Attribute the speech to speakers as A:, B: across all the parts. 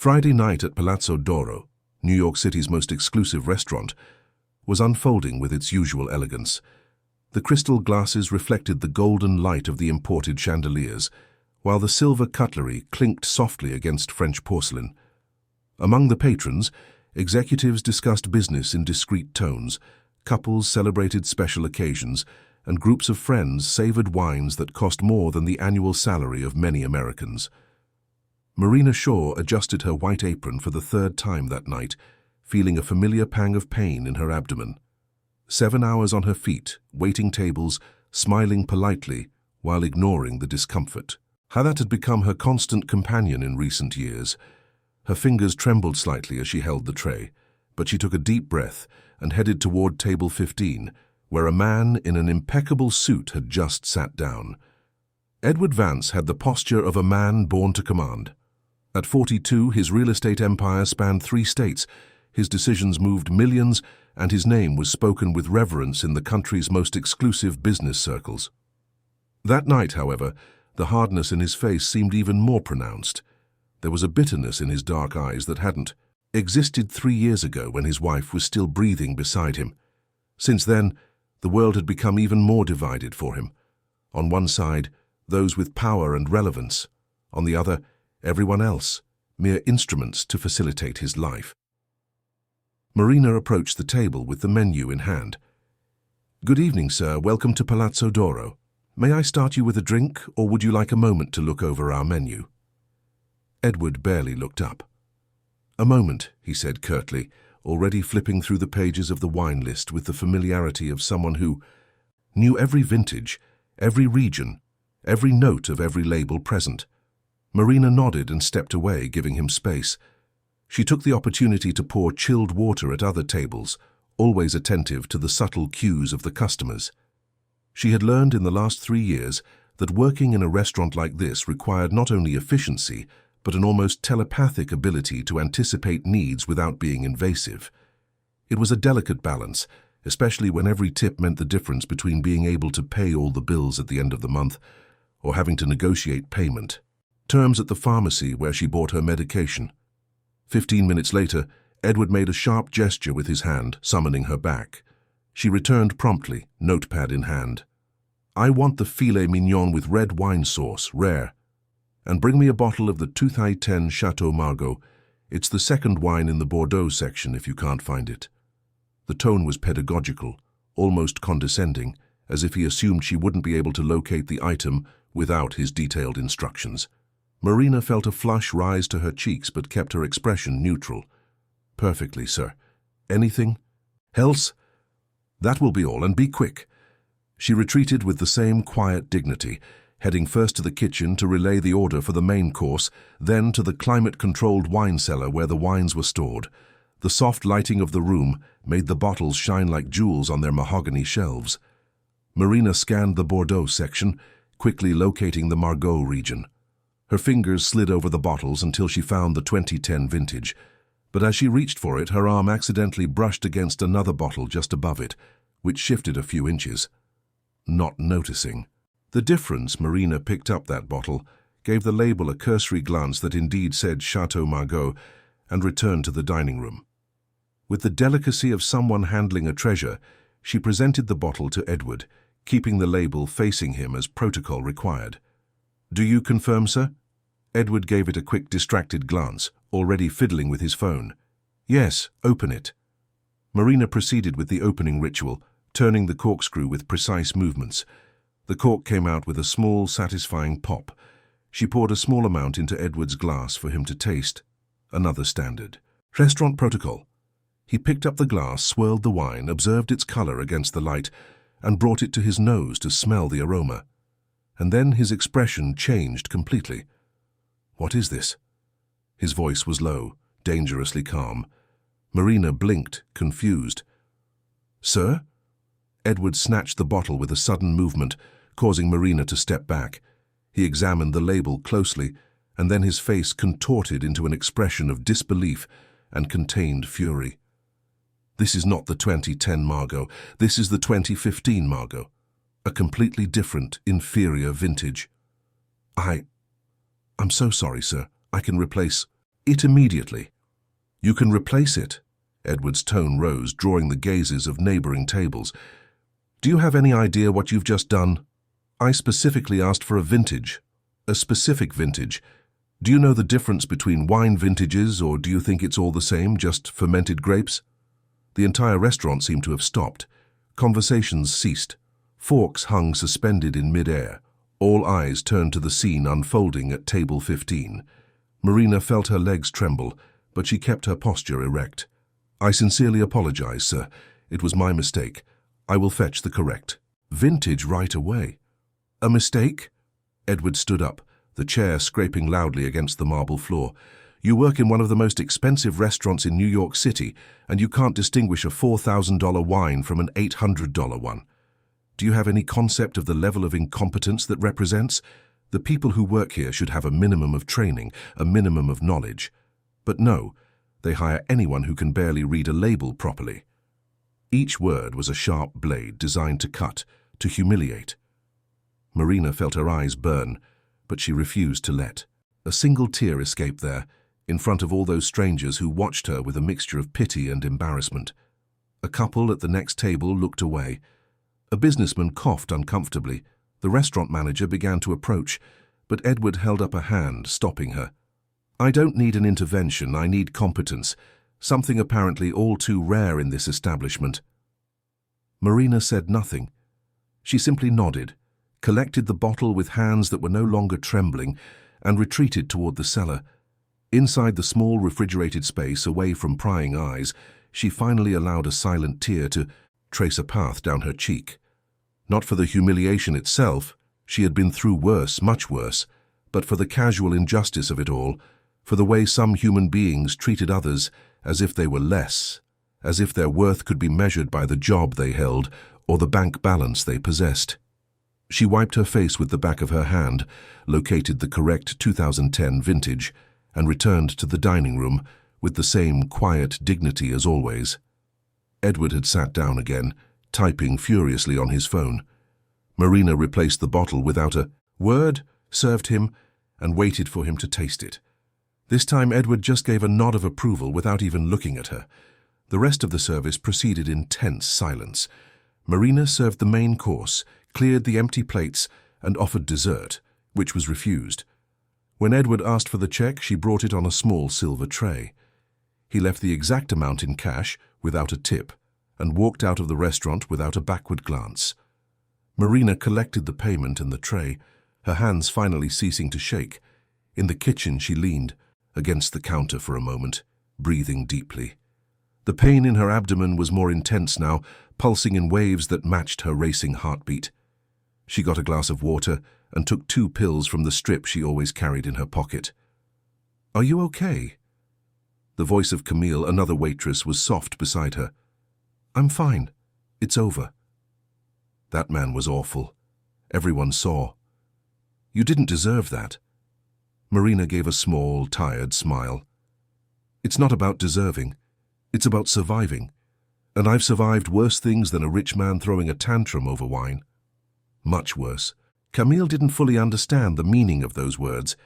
A: Friday night at Palazzo d'Oro, New York City's most exclusive restaurant, was unfolding with its usual elegance. The crystal glasses reflected the golden light of the imported chandeliers, while the silver cutlery clinked softly against French porcelain. Among the patrons, executives discussed business in discreet tones, couples celebrated special occasions, and groups of friends savored wines that cost more than the annual salary of many Americans. Marina Shaw adjusted her white apron for the third time that night, feeling a familiar pang of pain in her abdomen. 7 hours on her feet, waiting tables, smiling politely while ignoring the discomfort. How that had become her constant companion in recent years. Her fingers trembled slightly as she held the tray, but she took a deep breath and headed toward table 15, where a man in an impeccable suit had just sat down. Edward Vance had the posture of a man born to command. At 42, his real estate empire spanned 3 states, his decisions moved millions, and his name was spoken with reverence in the country's most exclusive business circles. That night, however, the hardness in his face seemed even more pronounced. There was a bitterness in his dark eyes that hadn't existed 3 years ago when his wife was still breathing beside him. Since then, the world had become even more divided for him. On one side, those with power and relevance. On the other, everyone else, mere instruments to facilitate his life. Marina approached the table with the menu in hand. "Good evening, sir. Welcome to Palazzo d'Oro. May I start you with a drink, or would you like a moment to look over our menu?" Edward barely looked up. "A moment," he said curtly, already flipping through the pages of the wine list with the familiarity of someone who knew every vintage, every region, every note of every label present. Marina nodded and stepped away, giving him space. She took the opportunity to pour chilled water at other tables, always attentive to the subtle cues of the customers. She had learned in the last 3 years that working in a restaurant like this required not only efficiency, but an almost telepathic ability to anticipate needs without being invasive. It was a delicate balance, especially when every tip meant the difference between being able to pay all the bills at the end of the month or having to negotiate payment terms at the pharmacy where she bought her medication. 15 minutes later, Edward made a sharp gesture with his hand, summoning her back. She returned promptly, notepad in hand. "I want the filet mignon with red wine sauce, rare. And bring me a bottle of the 2010 Chateau Margaux. It's the second wine in the Bordeaux section if you can't find it." The tone was pedagogical, almost condescending, as if he assumed she wouldn't be able to locate the item without his detailed instructions. Marina felt a flush rise to her cheeks but kept her expression neutral. "Perfectly, sir. Anything else?" "That will be all, and be quick." She retreated with the same quiet dignity, heading first to the kitchen to relay the order for the main course, then to the climate-controlled wine cellar where the wines were stored. The soft lighting of the room made the bottles shine like jewels on their mahogany shelves. Marina scanned the Bordeaux section, quickly locating the Margaux region. Her fingers slid over the bottles until she found the 2010 vintage, but as she reached for it, her arm accidentally brushed against another bottle just above it, which shifted a few inches. Not noticing the difference, Marina picked up that bottle, gave the label a cursory glance that indeed said Chateau Margaux, and returned to the dining room. With the delicacy of someone handling a treasure, she presented the bottle to Edward, keeping the label facing him as protocol required. "Do you confirm, sir?" Edward gave it a quick, distracted glance, already fiddling with his phone. "Yes, open it." Marina proceeded with the opening ritual, turning the corkscrew with precise movements. The cork came out with a small, satisfying pop. She poured a small amount into Edward's glass for him to taste. Another standard restaurant protocol. He picked up the glass, swirled the wine, observed its color against the light, and brought it to his nose to smell the aroma. And then his expression changed completely. "What is this?" His voice was low, dangerously calm. Marina blinked, confused. "Sir?" Edward snatched the bottle with a sudden movement, causing Marina to step back. He examined the label closely, and then his face contorted into an expression of disbelief and contained fury. "This is not the 2010 Margaux. This is the 2015 Margaux. A completely different, inferior vintage." I'm so sorry, sir. I can replace..." It immediately. You can replace it. Edward's tone rose, drawing the gazes of neighboring tables. Do you have any idea what you've just done? I specifically asked for a vintage. A specific vintage. Do you know the difference between wine vintages, or do you think it's all the same, just fermented grapes? The entire restaurant seemed to have stopped. Conversations ceased. Forks hung suspended in mid-air. All eyes turned to the scene unfolding at table 15. Marina felt her legs tremble, but she kept her posture erect. I sincerely apologize, sir. It was my mistake. I will fetch the correct vintage right away. A mistake? Edward stood up, the chair scraping loudly against the marble floor. You work in one of the most expensive restaurants in New York City, and you can't distinguish a $4,000 wine from an $800 one. Do you have any concept of the level of incompetence that represents? The people who work here should have a minimum of training, a minimum of knowledge. But no, they hire anyone who can barely read a label properly. Each word was a sharp blade designed to cut, to humiliate. Marina felt her eyes burn, but she refused to let. A single tear escaped there, in front of all those strangers who watched her with a mixture of pity and embarrassment. A couple at the next table looked away. A businessman coughed uncomfortably. The restaurant manager began to approach, but Edward held up a hand, stopping her. I don't need an intervention, I need competence, something apparently all too rare in this establishment. Marina said nothing. She simply nodded, collected the bottle with hands that were no longer trembling, and retreated toward the cellar. Inside the small refrigerated space, away from prying eyes, she finally allowed a silent tear to trace a path down her cheek. Not for the humiliation itself, she had been through worse, much worse, but for the casual injustice of it all, for the way some human beings treated others as if they were less, as if their worth could be measured by the job they held or the bank balance they possessed. She wiped her face with the back of her hand, located the correct 2010 vintage, and returned to the dining room with the same quiet dignity as always. Edward had sat down again, typing furiously on his phone. Marina replaced the bottle without a word, served him, and waited for him to taste it. This time Edward just gave a nod of approval without even looking at her. The rest of the service proceeded in tense silence. Marina served the main course, cleared the empty plates, and offered dessert, which was refused. When Edward asked for the check, she brought it on a small silver tray. He left the exact amount in cash, without a tip, and walked out of the restaurant without a backward glance. Marina collected the payment and the tray, her hands finally ceasing to shake. In the kitchen she leaned against the counter for a moment, breathing deeply. The pain in her abdomen was more intense now, pulsing in waves that matched her racing heartbeat. She got a glass of water and took 2 pills from the strip she always carried in her pocket. Are you okay? The voice of Camille, another waitress, was soft beside her. I'm fine. It's over. That man was awful. Everyone saw. You didn't deserve that. Marina gave a small, tired smile. It's not about deserving. It's about surviving. And I've survived worse things than a rich man throwing a tantrum over wine. Much worse. Camille didn't fully understand the meaning of those words,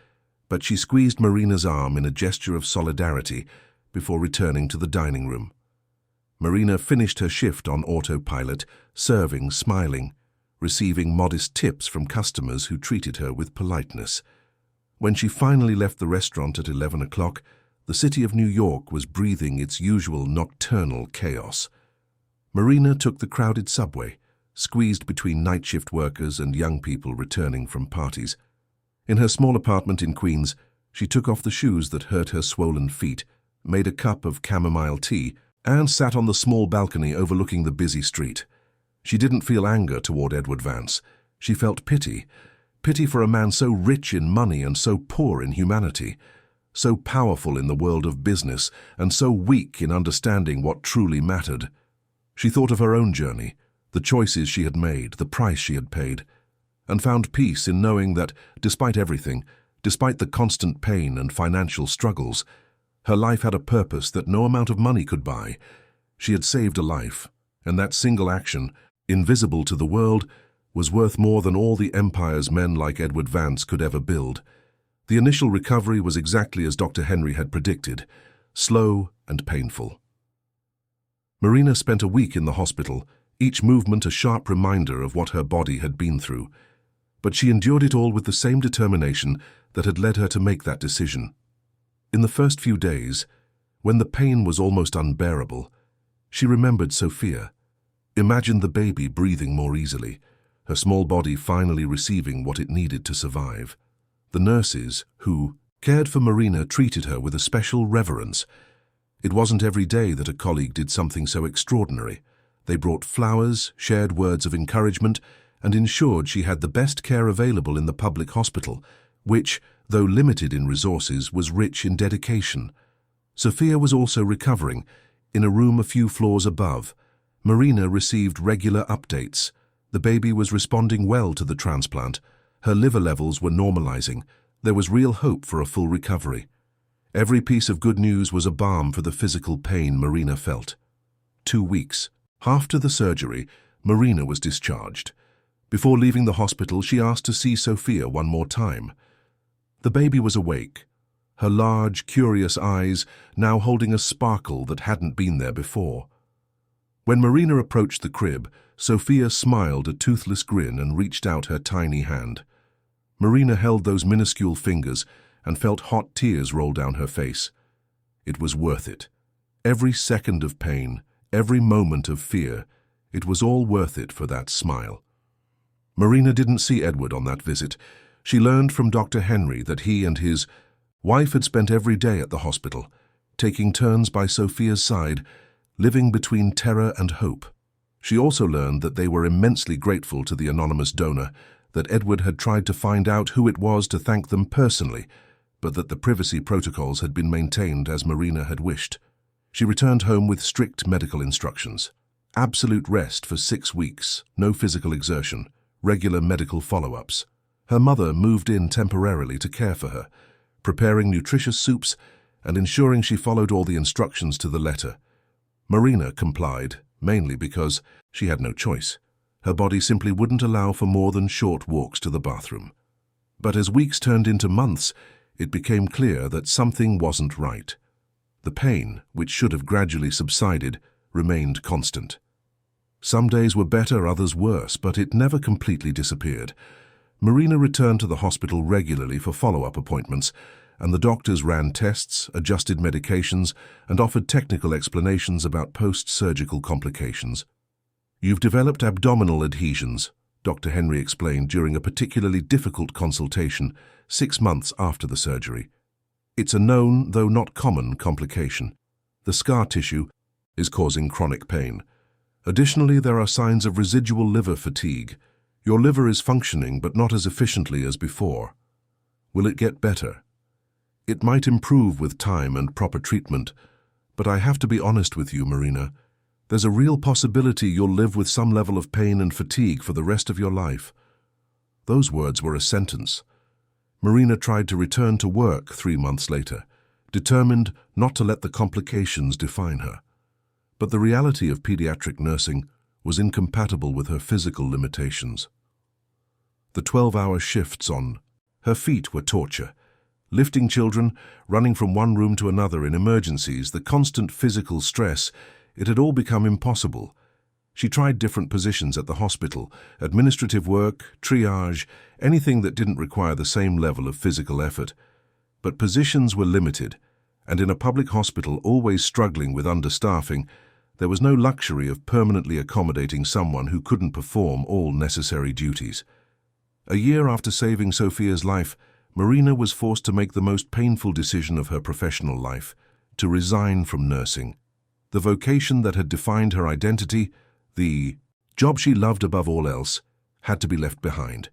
A: but she squeezed Marina's arm in a gesture of solidarity before returning to the dining room. Marina finished her shift on autopilot, serving, smiling, receiving modest tips from customers who treated her with politeness. When she finally left the restaurant at 11 o'clock, the city of New York was breathing its usual nocturnal chaos. Marina took the crowded subway, squeezed between night shift workers and young people returning from parties. In her small apartment in Queens, she took off the shoes that hurt her swollen feet, made a cup of chamomile tea, and sat on the small balcony overlooking the busy street. She didn't feel anger toward Edward Vance. She felt pity. Pity for a man so rich in money and so poor in humanity, so powerful in the world of business and so weak in understanding what truly mattered. She thought of her own journey, the choices she had made, the price she had paid, and found peace in knowing that, despite everything, despite the constant pain and financial struggles, her life had a purpose that no amount of money could buy. She had saved a life, and that single action, invisible to the world, was worth more than all the empires men like Edward Vance could ever build. The initial recovery was exactly as Dr. Henry had predicted, slow and painful. Marina spent a week in the hospital, each movement a sharp reminder of what her body had been through. But she endured it all with the same determination that had led her to make that decision. In the first few days, when the pain was almost unbearable, she remembered Sophia, imagined the baby breathing more easily, her small body finally receiving what it needed to survive. The nurses, who cared for Marina, treated her with a special reverence. It wasn't every day that a colleague did something so extraordinary. They brought flowers, shared words of encouragement, and ensured she had the best care available in the public hospital, which, though limited in resources, was rich in dedication. Sophia was also recovering, in a room a few floors above. Marina received regular updates. The baby was responding well to the transplant. Her liver levels were normalizing. There was real hope for a full recovery. Every piece of good news was a balm for the physical pain Marina felt. 2 weeks. After the surgery, Marina was discharged. Before leaving the hospital, she asked to see Sophia one more time. The baby was awake, her large, curious eyes now holding a sparkle that hadn't been there before. When Marina approached the crib, Sophia smiled a toothless grin and reached out her tiny hand. Marina held those minuscule fingers and felt hot tears roll down her face. It was worth it. Every second of pain, every moment of fear, it was all worth it for that smile. Marina didn't see Edward on that visit. She learned from Dr. Henry that he and his wife had spent every day at the hospital, taking turns by Sophia's side, living between terror and hope. She also learned that they were immensely grateful to the anonymous donor, that Edward had tried to find out who it was to thank them personally, but that the privacy protocols had been maintained as Marina had wished. She returned home with strict medical instructions. Absolute rest for 6 weeks, no physical exertion, regular medical follow-ups. Her mother moved in temporarily to care for her, preparing nutritious soups and ensuring she followed all the instructions to the letter. Marina complied, mainly because she had no choice. Her body simply wouldn't allow for more than short walks to the bathroom. But as weeks turned into months, it became clear that something wasn't right. The pain, which should have gradually subsided, remained constant. Some days were better, others worse, but it never completely disappeared. Marina returned to the hospital regularly for follow-up appointments, and the doctors ran tests, adjusted medications, and offered technical explanations about post-surgical complications. "You've developed abdominal adhesions," Dr. Henry explained during a particularly difficult consultation 6 months after the surgery. "It's a known, though not common, complication. The scar tissue is causing chronic pain. Additionally, there are signs of residual liver fatigue. Your liver is functioning, but not as efficiently as before. Will it get better? It might improve with time and proper treatment, but I have to be honest with you, Marina. There's a real possibility you'll live with some level of pain and fatigue for the rest of your life." Those words were a sentence. Marina tried to return to work 3 months later, determined not to let the complications define her. But the reality of pediatric nursing was incompatible with her physical limitations. The 12-hour shifts on her feet were torture. Lifting children, running from one room to another in emergencies, the constant physical stress, it had all become impossible. She tried different positions at the hospital, administrative work, triage, anything that didn't require the same level of physical effort. But positions were limited, and in a public hospital always struggling with understaffing, there was no luxury of permanently accommodating someone who couldn't perform all necessary duties. A year after saving Sophia's life, Marina was forced to make the most painful decision of her professional life, to resign from nursing. The vocation that had defined her identity, the job she loved above all else, had to be left behind.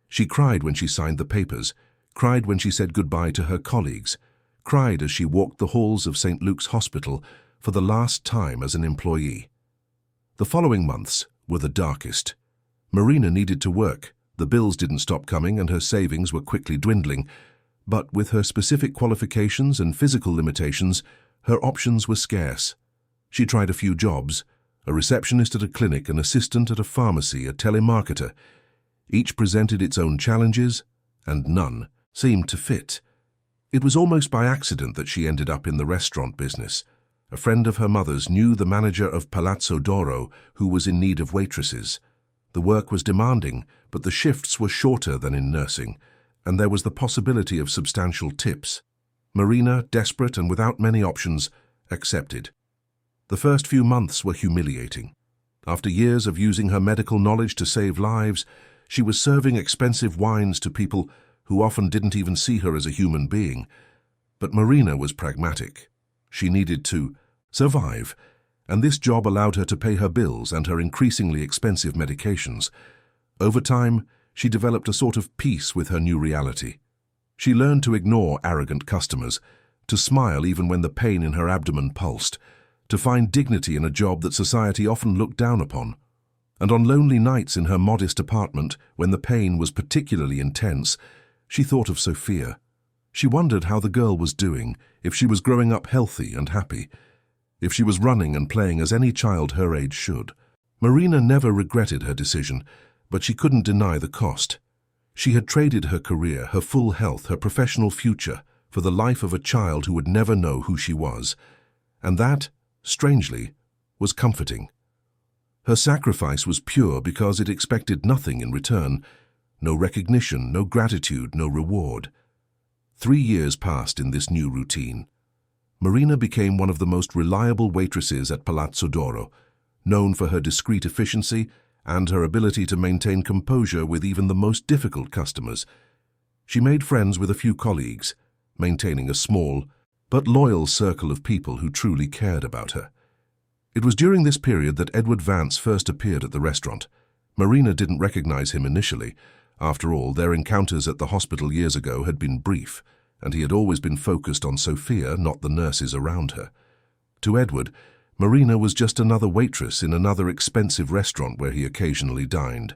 A: She cried when she signed the papers, cried when she said goodbye to her colleagues, cried as she walked the halls of St. Luke's Hospital for the last time as an employee. The following months were the darkest. Marina needed to work. The bills didn't stop coming and her savings were quickly dwindling. But with her specific qualifications and physical limitations, her options were scarce. She tried a few jobs: a receptionist at a clinic, an assistant at a pharmacy, a telemarketer. Each presented its own challenges, and none seemed to fit. It was almost by accident that she ended up in the restaurant business. A friend of her mother's knew the manager of Palazzo d'Oro, who was in need of waitresses. The work was demanding, but the shifts were shorter than in nursing, and there was the possibility of substantial tips. Marina, desperate and without many options, accepted. The first few months were humiliating. After years of using her medical knowledge to save lives, she was serving expensive wines to people who often didn't even see her as a human being. But Marina was pragmatic. She needed to survive, and this job allowed her to pay her bills and her increasingly expensive medications. Over time, she developed a sort of peace with her new reality. She learned to ignore arrogant customers, to smile even when the pain in her abdomen pulsed, to find dignity in a job that society often looked down upon. And on lonely nights in her modest apartment, when the pain was particularly intense, she thought of Sophia. She wondered how the girl was doing, if she was growing up healthy and happy, if she was running and playing as any child her age should. Marina never regretted her decision, but she couldn't deny the cost. She had traded her career, her full health, her professional future, for the life of a child who would never know who she was. And that, strangely, was comforting. Her sacrifice was pure because it expected nothing in return. No recognition, no gratitude, no reward. 3 years passed in this new routine. Marina became one of the most reliable waitresses at Palazzo d'Oro, known for her discreet efficiency and her ability to maintain composure with even the most difficult customers. She made friends with a few colleagues, maintaining a small but loyal circle of people who truly cared about her. It was during this period that Edward Vance first appeared at the restaurant. Marina didn't recognize him initially. After all, their encounters at the hospital years ago had been brief, and he had always been focused on Sophia, not the nurses around her. To Edward, Marina was just another waitress in another expensive restaurant where he occasionally dined.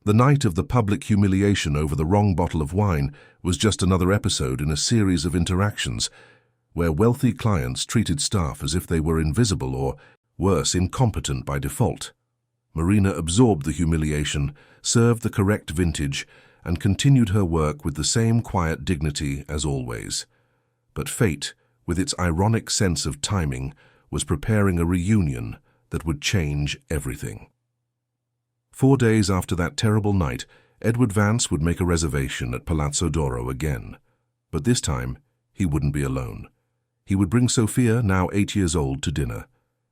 A: The night of the public humiliation over the wrong bottle of wine was just another episode in a series of interactions where wealthy clients treated staff as if they were invisible or, worse, incompetent by default. Marina absorbed the humiliation, served the correct vintage, and continued her work with the same quiet dignity as always. But fate, with its ironic sense of timing, was preparing a reunion that would change everything. 4 days after that terrible night, Edward Vance would make a reservation at Palazzo d'Oro again. But this time, he wouldn't be alone. He would bring Sophia, now 8 years old, to dinner.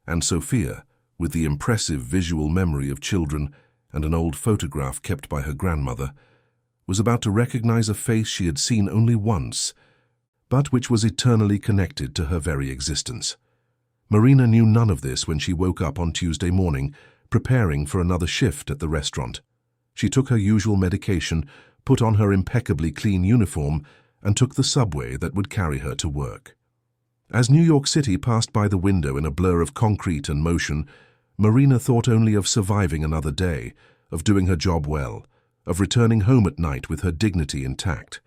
A: And Sophia, with the impressive visual memory of children and an old photograph kept by her grandmother, was about to recognize a face she had seen only once, but which was eternally connected to her very existence. Marina knew none of this when she woke up on Tuesday morning, preparing for another shift at the restaurant. She took her usual medication, put on her impeccably clean uniform, and took the subway that would carry her to work. As New York City passed by the window in a blur of concrete and motion, Marina thought only of surviving another day, of doing her job well, of returning home at night with her dignity intact.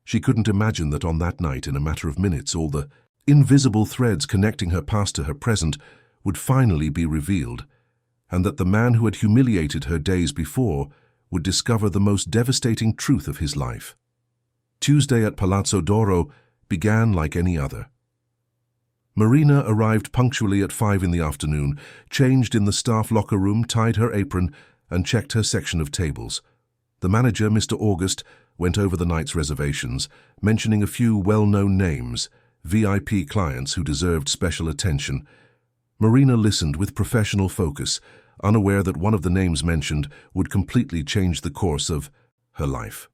A: She couldn't imagine that on that night, in a matter of minutes, all the invisible threads connecting her past to her present would finally be revealed, and that the man who had humiliated her days before would discover the most devastating truth of his life. Tuesday at Palazzo d'Oro began like any other. Marina arrived punctually at 5 in the afternoon, changed in the staff locker room, tied her apron, and checked her section of tables. The manager, Mr. August, went over the night's reservations, mentioning a few well-known names, VIP clients who deserved special attention. Marina listened with professional focus, unaware that one of the names mentioned would completely change the course of her life.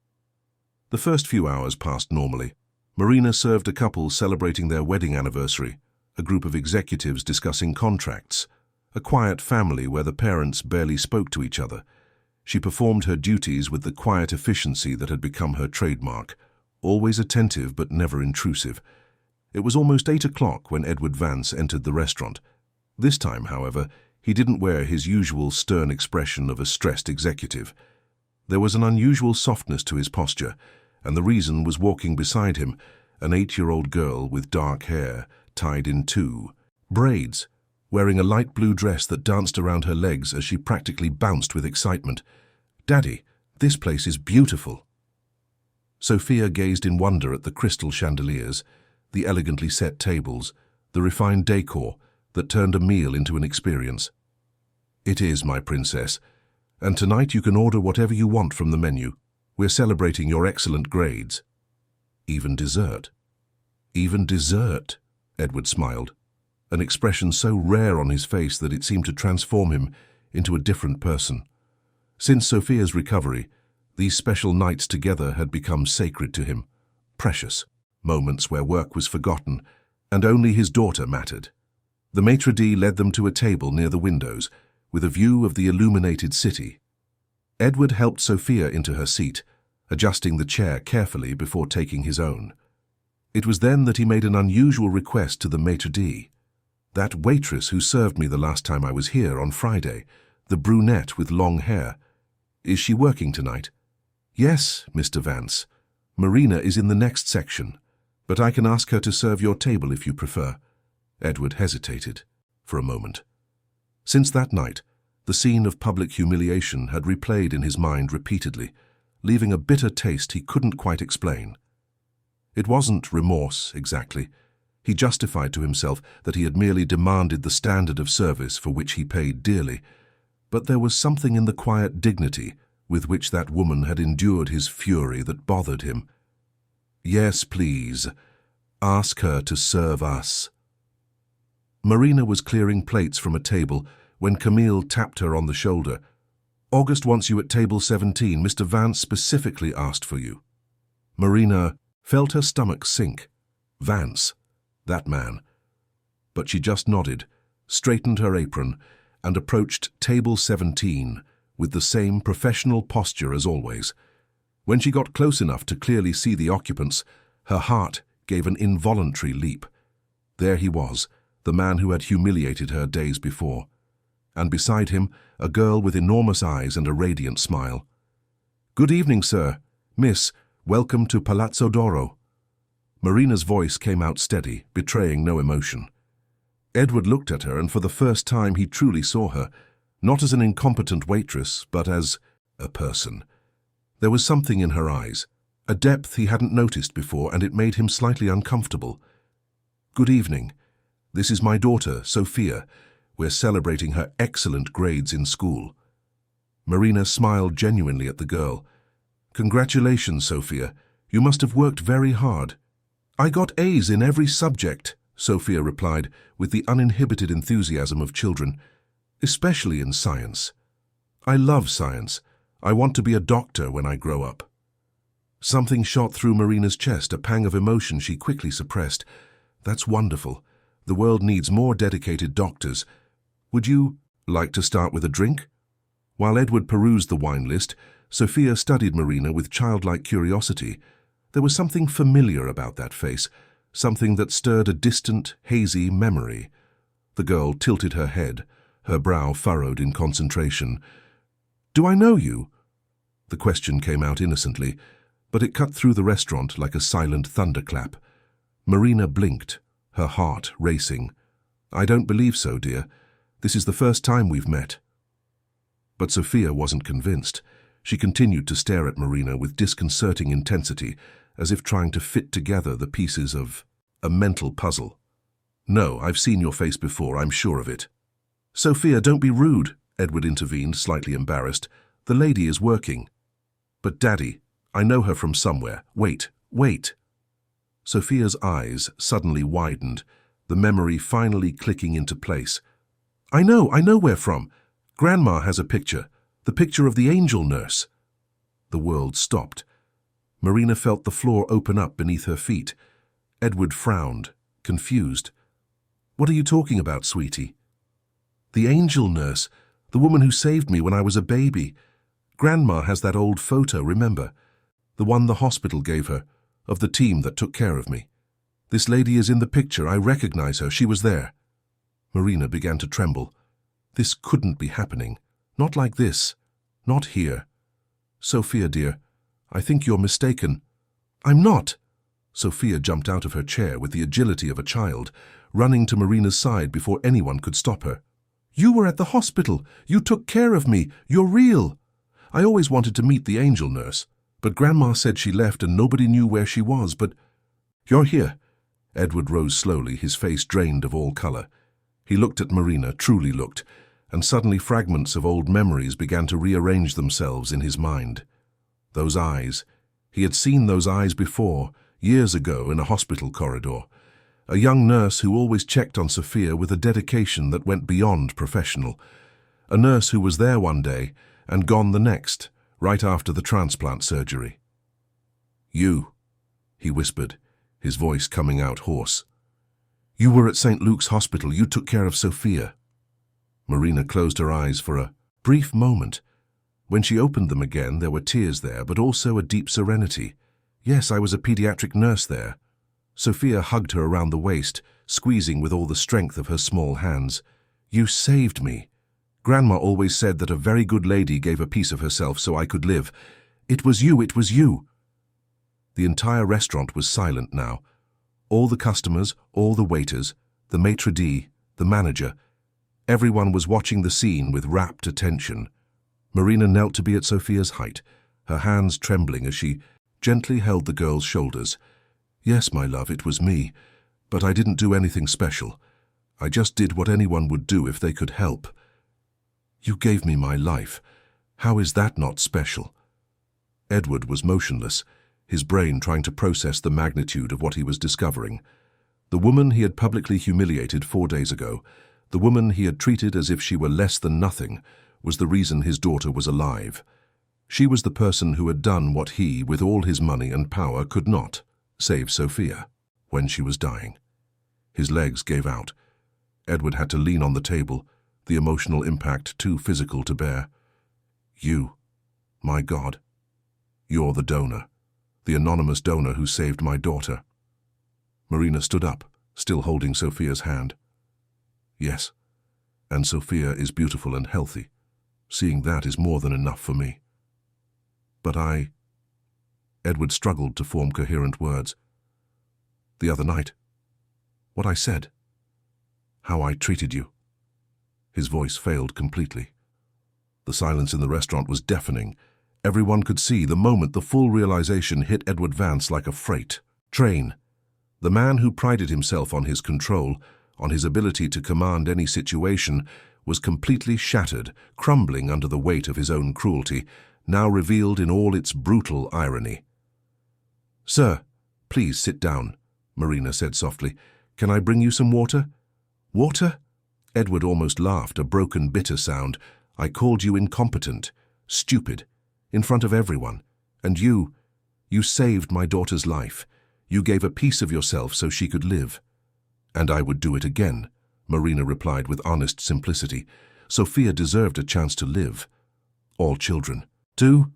A: The first few hours passed normally. Marina served a couple celebrating their wedding anniversary, a group of executives discussing contracts, a quiet family where the parents barely spoke to each other. She performed her duties with the quiet efficiency that had become her trademark, always attentive but never intrusive. It was almost 8 o'clock when Edward Vance entered the restaurant. This time, however, he didn't wear his usual stern expression of a stressed executive. There was an unusual softness to his posture, and the reason was walking beside him, an 8-year-old girl with dark hair, tied in 2 braids, wearing a light blue dress that danced around her legs as she practically bounced with excitement. "Daddy, this place is beautiful." Sophia gazed in wonder at the crystal chandeliers, the elegantly set tables, the refined decor that turned a meal into an experience. "It is, my princess, and tonight you can order whatever you want from the menu. We're celebrating your excellent grades." "Even dessert?" "Even dessert," Edward smiled, an expression so rare on his face that it seemed to transform him into a different person. Since Sophia's recovery, these special nights together had become sacred to him, precious, moments where work was forgotten and only his daughter mattered. The maitre d' led them to a table near the windows, with a view of the illuminated city. Edward helped Sophia into her seat, adjusting the chair carefully before taking his own. It was then that he made an unusual request to the maitre d'. "That waitress who served me the last time I was here on Friday, the brunette with long hair. Is she working tonight?" "Yes, Mr. Vance. Marina is in the next section, but I can ask her to serve your table if you prefer." Edward hesitated for a moment. Since that night, the scene of public humiliation had replayed in his mind repeatedly, leaving a bitter taste he couldn't quite explain. It wasn't remorse, exactly. He justified to himself that he had merely demanded the standard of service for which he paid dearly, but there was something in the quiet dignity with which that woman had endured his fury that bothered him. "Yes, please. Ask her to serve us." Marina was clearing plates from a table when Camille tapped her on the shoulder. "August wants you at table 17. Mr. Vance specifically asked for you." Marina felt her stomach sink. Vance, that man. But she just nodded, straightened her apron, and approached table 17 with the same professional posture as always. When she got close enough to clearly see the occupants, her heart gave an involuntary leap. There he was, the man who had humiliated her days before. And beside him, a girl with enormous eyes and a radiant smile. "Good evening, sir. Miss, welcome to Palazzo d'Oro." Marina's voice came out steady, betraying no emotion. Edward looked at her, and for the first time he truly saw her, not as an incompetent waitress, but as a person. There was something in her eyes, a depth he hadn't noticed before, and it made him slightly uncomfortable. "Good evening. This is my daughter, Sophia. We're celebrating her excellent grades in school." Marina smiled genuinely at the girl. "Congratulations, Sophia. You must have worked very hard." "I got A's in every subject," Sophia replied with the uninhibited enthusiasm of children, "especially in science. I love science. I want to be a doctor when I grow up." Something shot through Marina's chest, a pang of emotion she quickly suppressed. "That's wonderful. The world needs more dedicated doctors. Would you like to start with a drink?" While Edward perused the wine list, Sophia studied Marina with childlike curiosity. There was something familiar about that face, something that stirred a distant, hazy memory. The girl tilted her head, her brow furrowed in concentration. "Do I know you?" The question came out innocently, but it cut through the restaurant like a silent thunderclap. Marina blinked, her heart racing. "I don't believe so, dear. This is the first time we've met." But Sophia wasn't convinced. She continued to stare at Marina with disconcerting intensity, as if trying to fit together the pieces of a mental puzzle. "No, I've seen your face before, I'm sure of it." "Sophia, don't be rude," Edward intervened, slightly embarrassed. "The lady is working." "But Daddy, I know her from somewhere. Wait. Sophia's eyes suddenly widened, the memory finally clicking into place. I know where from. Grandma has a picture, the picture of the angel nurse." The world stopped. Marina felt the floor open up beneath her feet. Edward frowned, confused. "What are you talking about, sweetie?" "The angel nurse, the woman who saved me when I was a baby. Grandma has that old photo, remember? The one the hospital gave her, of the team that took care of me. This lady is in the picture. I recognize her. She was there." Marina began to tremble. This couldn't be happening. Not like this. Not here. "Sophia, dear, I think you're mistaken." "I'm not." Sophia jumped out of her chair with the agility of a child, running to Marina's side before anyone could stop her. "You were at the hospital. You took care of me. You're real. I always wanted to meet the angel nurse, But Grandma said she left and nobody knew where she was, but— You're here. Edward rose slowly, his face drained of all color. He looked at Marina, truly looked, and suddenly fragments of old memories began to rearrange themselves in his mind. Those eyes. He had seen those eyes before, years ago in a hospital corridor. A young nurse who always checked on Sophia with a dedication that went beyond professional. A nurse who was there one day and gone the next, right after the transplant surgery. You, he whispered, his voice coming out hoarse. You were at St. Luke's Hospital. You took care of Sophia. Marina closed her eyes for a brief moment. When she opened them again, there were tears there, but also a deep serenity. Yes, I was a pediatric nurse there. Sophia hugged her around the waist, squeezing with all the strength of her small hands. You saved me. Grandma always said that a very good lady gave a piece of herself so I could live. It was you, it was you. The entire restaurant was silent now. All the customers, all the waiters, the maitre d', the manager. Everyone was watching the scene with rapt attention. Marina knelt to be at Sophia's height, her hands trembling as she gently held the girl's shoulders. Yes, my love, it was me, but I didn't do anything special. I just did what anyone would do if they could help. You gave me my life. How is that not special? Edward was motionless, his brain trying to process the magnitude of what he was discovering. The woman he had publicly humiliated 4 days ago, the woman he had treated as if she were less than nothing, was the reason his daughter was alive. She was the person who had done what he, with all his money and power, could not, save Sophia, when she was dying. His legs gave out. Edward had to lean on the table, the emotional impact too physical to bear. You, my God, you're the donor, the anonymous donor who saved my daughter. Marina stood up, still holding Sophia's hand. Yes, and Sophia is beautiful and healthy. Seeing that is more than enough for me. But Edward struggled to form coherent words. The other night, what I said, how I treated you. His voice failed completely. The silence in the restaurant was deafening. Everyone could see the moment the full realization hit Edward Vance like a freight train. The man who prided himself on his control, on his ability to command any situation, was completely shattered, crumbling under the weight of his own cruelty, now revealed in all its brutal irony. Sir, please sit down, Marina said softly. Can I bring you some water? Water? Edward almost laughed, a broken, bitter sound. I called you incompetent, stupid, in front of everyone. And you saved my daughter's life. You gave a piece of yourself so she could live. And I would do it again, Marina replied with honest simplicity. Sophia deserved a chance to live. All children do?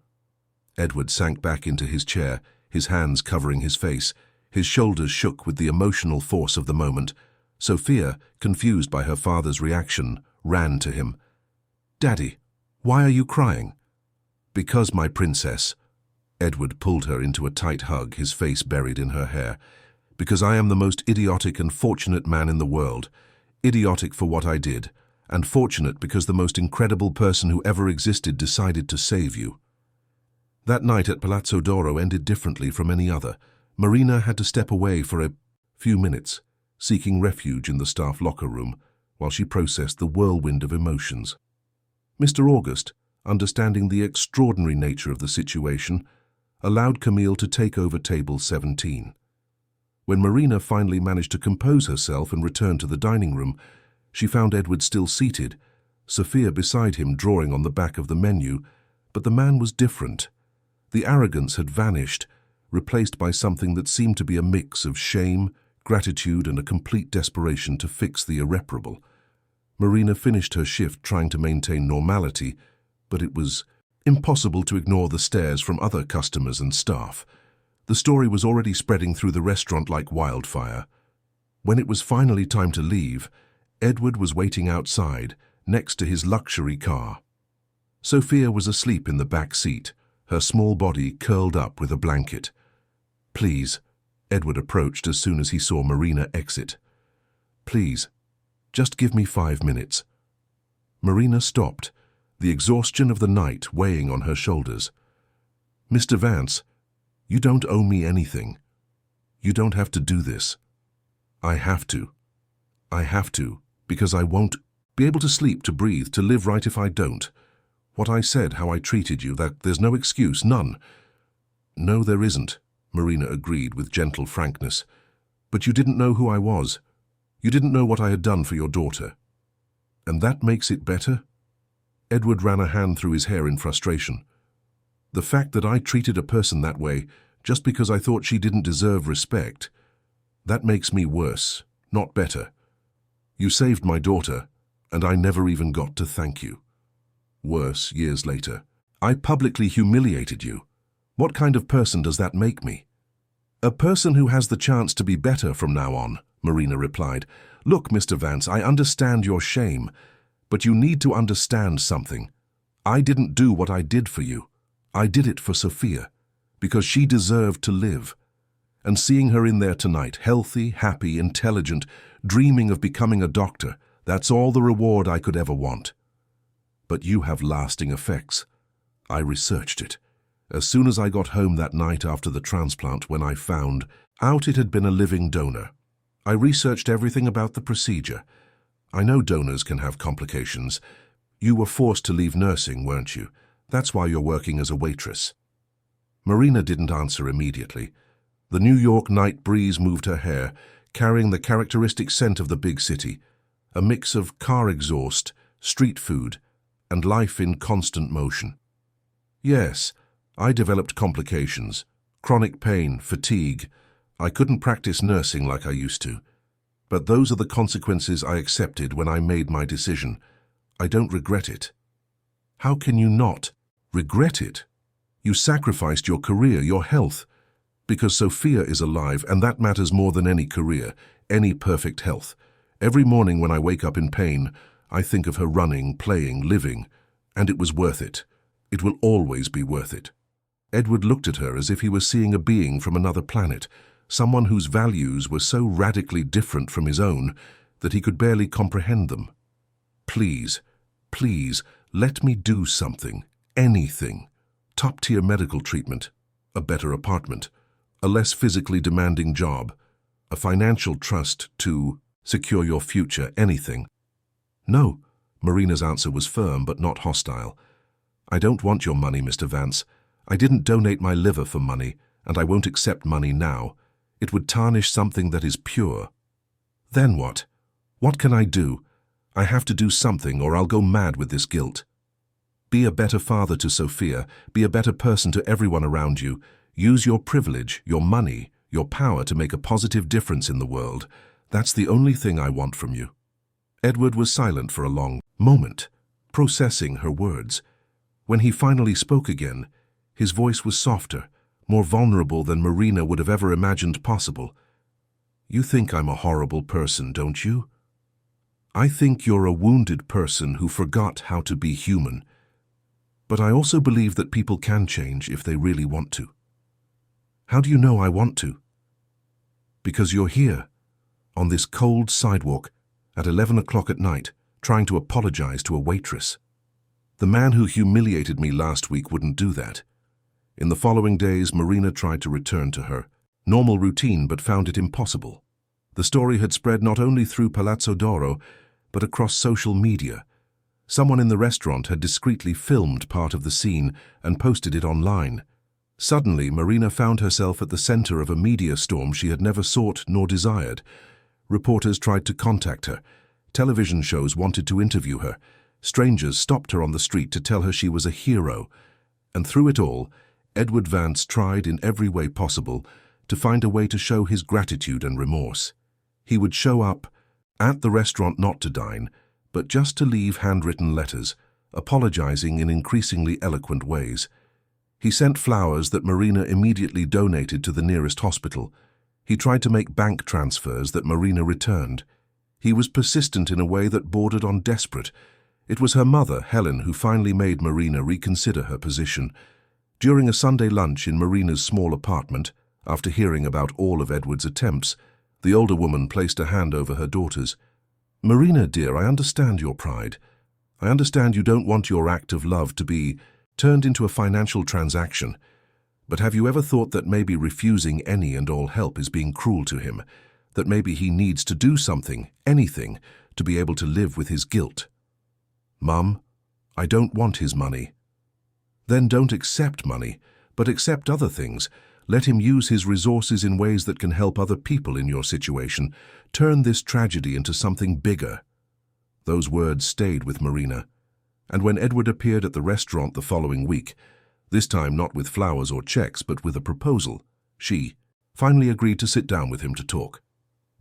A: Edward sank back into his chair, his hands covering his face. His shoulders shook with the emotional force of the moment. Sophia, confused by her father's reaction, ran to him. Daddy, why are you crying? Because, my princess. Edward pulled her into a tight hug, his face buried in her hair. Because I am the most idiotic and fortunate man in the world. Idiotic for what I did, and fortunate because the most incredible person who ever existed decided to save you. That night at Palazzo d'Oro ended differently from any other. Marina had to step away for a few minutes, seeking refuge in the staff locker room, while she processed the whirlwind of emotions. Mr. August, understanding the extraordinary nature of the situation, allowed Camille to take over table 17. When Marina finally managed to compose herself and return to the dining room, she found Edward still seated, Sophia beside him drawing on the back of the menu, but the man was different. The arrogance had vanished, replaced by something that seemed to be a mix of shame, gratitude, and a complete desperation to fix the irreparable. Marina finished her shift trying to maintain normality, but it was impossible to ignore the stares from other customers and staff. The story was already spreading through the restaurant like wildfire. When it was finally time to leave, Edward was waiting outside, next to his luxury car. Sophia was asleep in the back seat, her small body curled up with a blanket. Please, Edward approached as soon as he saw Marina exit. Please, just give me 5 minutes. Marina stopped, the exhaustion of the night weighing on her shoulders. Mr. Vance, you don't owe me anything. You don't have to do this. I have to. I have to, because I won't be able to sleep, to breathe, to live right if I don't. What I said, how I treated you, that there's no excuse, none. No, there isn't, Marina agreed with gentle frankness. But you didn't know who I was. You didn't know what I had done for your daughter. And that makes it better? Edward ran a hand through his hair in frustration. The fact that I treated a person that way, just because I thought she didn't deserve respect, that makes me worse, not better. You saved my daughter, and I never even got to thank you. Worse, years later, I publicly humiliated you. What kind of person does that make me? A person who has the chance to be better from now on, Marina replied. Look, Mr. Vance, I understand your shame, but you need to understand something. I didn't do what I did for you. I did it for Sophia, because she deserved to live. And seeing her in there tonight, healthy, happy, intelligent, dreaming of becoming a doctor, that's all the reward I could ever want. But you have lasting effects. I researched it. As soon as I got home that night after the transplant, when I found out it had been a living donor, I researched everything about the procedure. I know donors can have complications. You were forced to leave nursing, weren't you? That's why you're working as a waitress. Marina didn't answer immediately. The New York night breeze moved her hair, carrying the characteristic scent of the big city, a mix of car exhaust, street food, and life in constant motion. Yes, I developed complications, chronic pain, fatigue. I couldn't practice nursing like I used to. But those are the consequences I accepted when I made my decision. I don't regret it. How can you not regret it? You sacrificed your career, your health, because Sophia is alive, and that matters more than any career, any perfect health. Every morning when I wake up in pain, I think of her running, playing, living, and it was worth it. It will always be worth it. Edward looked at her as if he was seeing a being from another planet, someone whose values were so radically different from his own that he could barely comprehend them. Please, please, let me do something, anything. Top-tier medical treatment, a better apartment, a less physically demanding job, a financial trust to secure your future, anything. No, Marina's answer was firm but not hostile. I don't want your money, Mr. Vance. I didn't donate my liver for money, and I won't accept money now. It would tarnish something that is pure. Then what? What can I do? I have to do something or I'll go mad with this guilt. Be a better father to Sophia. Be a better person to everyone around you. Use your privilege, your money, your power to make a positive difference in the world. That's the only thing I want from you. Edward was silent for a long moment, processing her words. When he finally spoke again, his voice was softer, more vulnerable than Marina would have ever imagined possible. You think I'm a horrible person, don't you? I think you're a wounded person who forgot how to be human. But I also believe that people can change if they really want to. How do you know I want to? Because you're here, on this cold sidewalk, at 11 o'clock at night, trying to apologize to a waitress. The man who humiliated me last week wouldn't do that. In the following days, Marina tried to return to her normal routine but found it impossible. The story had spread not only through Palazzo d'Oro, but across social media. Someone in the restaurant had discreetly filmed part of the scene and posted it online. Suddenly, Marina found herself at the center of a media storm she had never sought nor desired. Reporters tried to contact her. Television shows wanted to interview her. Strangers stopped her on the street to tell her she was a hero. And through it all, Edward Vance tried in every way possible to find a way to show his gratitude and remorse. He would show up at the restaurant not to dine, but just to leave handwritten letters, apologizing in increasingly eloquent ways. He sent flowers that Marina immediately donated to the nearest hospital. He tried to make bank transfers that Marina returned. He was persistent in a way that bordered on desperate. It was her mother, Helen, who finally made Marina reconsider her position. During a Sunday lunch in Marina's small apartment, after hearing about all of Edward's attempts, the older woman placed a hand over her daughter's. Marina, dear, I understand your pride. I understand you don't want your act of love to be turned into a financial transaction. But have you ever thought that maybe refusing any and all help is being cruel to him? That maybe he needs to do something, anything, to be able to live with his guilt? Mum, I don't want his money. Then don't accept money, but accept other things. Let him use his resources in ways that can help other people in your situation. Turn this tragedy into something bigger. Those words stayed with Marina. And when Edward appeared at the restaurant the following week, this time not with flowers or checks, but with a proposal, she finally agreed to sit down with him to talk.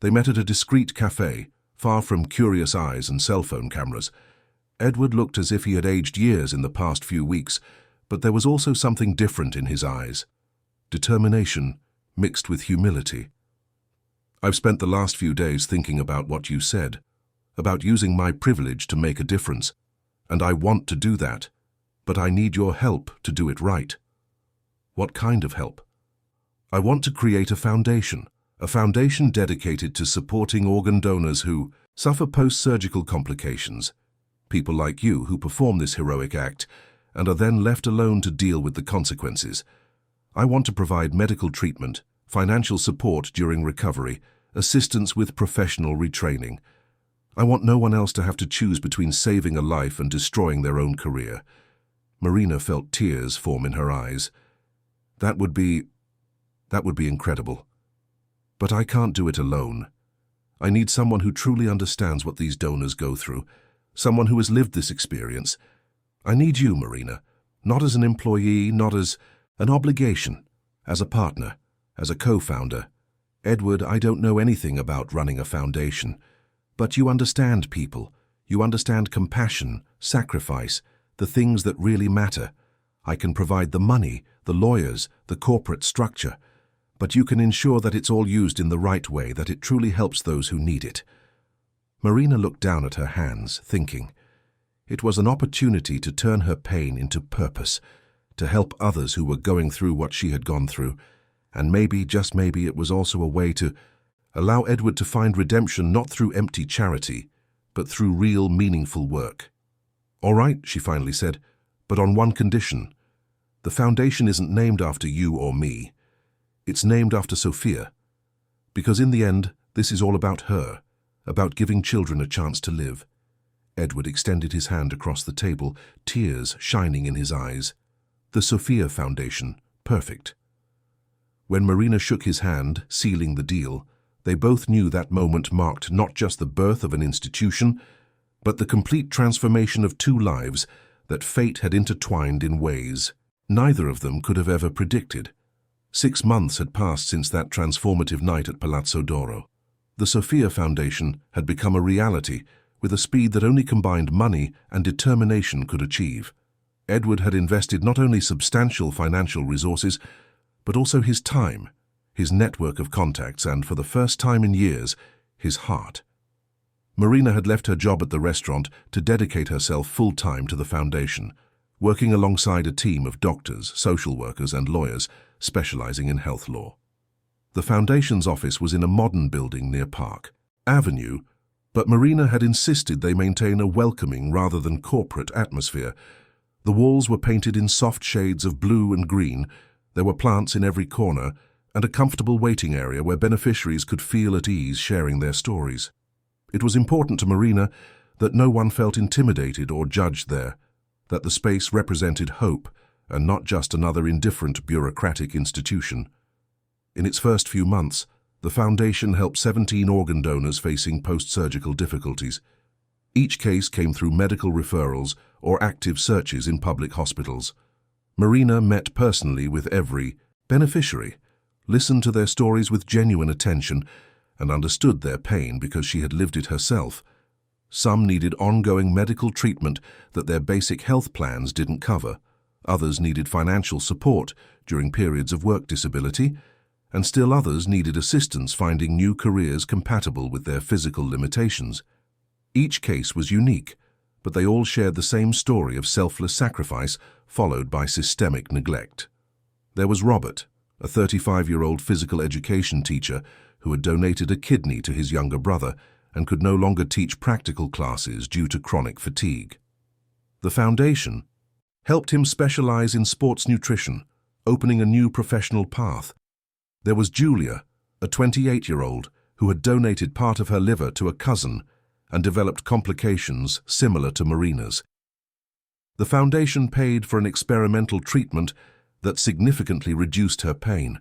A: They met at a discreet cafe, far from curious eyes and cell phone cameras. Edward looked as if he had aged years in the past few weeks, but there was also something different in his eyes. Determination mixed with humility. I've spent the last few days thinking about what you said, about using my privilege to make a difference, and I want to do that, but I need your help to do it right. What kind of help? I want to create a foundation dedicated to supporting organ donors who suffer post-surgical complications, people like you who perform this heroic act and are then left alone to deal with the consequences. I want to provide medical treatment, financial support during recovery, assistance with professional retraining. I want no one else to have to choose between saving a life and destroying their own career. Marina felt tears form in her eyes. That would be incredible. But I can't do it alone. I need someone who truly understands what these donors go through, someone who has lived this experience. I need you, Marina, not as an employee, not as an obligation, as a partner, as a co-founder. Edward, I don't know anything about running a foundation, but you understand people. You understand compassion, sacrifice, the things that really matter. I can provide the money, the lawyers, the corporate structure, but you can ensure that it's all used in the right way, that it truly helps those who need it. Marina looked down at her hands, thinking. It was an opportunity to turn her pain into purpose, to help others who were going through what she had gone through, and maybe, just maybe, it was also a way to allow Edward to find redemption not through empty charity, but through real, meaningful work. All right, she finally said, but on one condition. The foundation isn't named after you or me. It's named after Sophia. Because in the end, this is all about her, about giving children a chance to live. Edward extended his hand across the table, tears shining in his eyes. The Sophia Foundation, perfect. When Marina shook his hand, sealing the deal, they both knew that moment marked not just the birth of an institution, but the complete transformation of two lives that fate had intertwined in ways neither of them could have ever predicted. 6 months had passed since that transformative night at Palazzo d'Oro. The Sophia Foundation had become a reality with a speed that only combined money and determination could achieve. Edward had invested not only substantial financial resources, but also his time, his network of contacts, and for the first time in years, his heart. Marina had left her job at the restaurant to dedicate herself full-time to the foundation, working alongside a team of doctors, social workers, and lawyers specializing in health law. The foundation's office was in a modern building near Park Avenue, but Marina had insisted they maintain a welcoming rather than corporate atmosphere. The walls were painted in soft shades of blue and green, there were plants in every corner, and a comfortable waiting area where beneficiaries could feel at ease sharing their stories. It was important to Marina that no one felt intimidated or judged there, that the space represented hope and not just another indifferent bureaucratic institution. In its first few months, the foundation helped 17 organ donors facing post-surgical difficulties. Each case came through medical referrals or active searches in public hospitals. Marina met personally with every beneficiary, listened to their stories with genuine attention, and understood their pain because she had lived it herself. Some needed ongoing medical treatment that their basic health plans didn't cover. Others needed financial support during periods of work disability, and still others needed assistance finding new careers compatible with their physical limitations. Each case was unique, but they all shared the same story of selfless sacrifice followed by systemic neglect. There was Robert, a 35-year-old physical education teacher who had donated a kidney to his younger brother and could no longer teach practical classes due to chronic fatigue. The foundation helped him specialize in sports nutrition, opening a new professional path. There was Julia, a 28-year-old, who had donated part of her liver to a cousin and developed complications similar to Marina's. The foundation paid for an experimental treatment that significantly reduced her pain.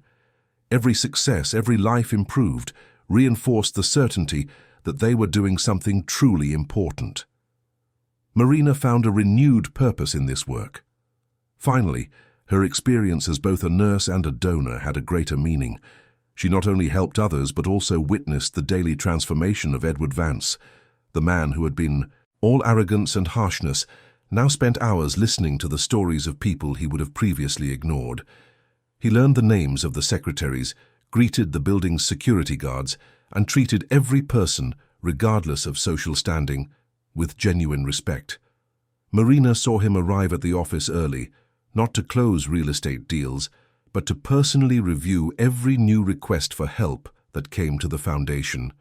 A: Every success, every life improved, reinforced the certainty that they were doing something truly important. Marina found a renewed purpose in this work. Finally, her experience as both a nurse and a donor had a greater meaning. She not only helped others but also witnessed the daily transformation of Edward Vance. The man who had been all arrogance and harshness now spent hours listening to the stories of people he would have previously ignored. He learned the names of the secretaries, greeted the building's security guards, and treated every person, regardless of social standing, with genuine respect. Marina saw him arrive at the office early, not to close real estate deals, but to personally review every new request for help that came to the foundation.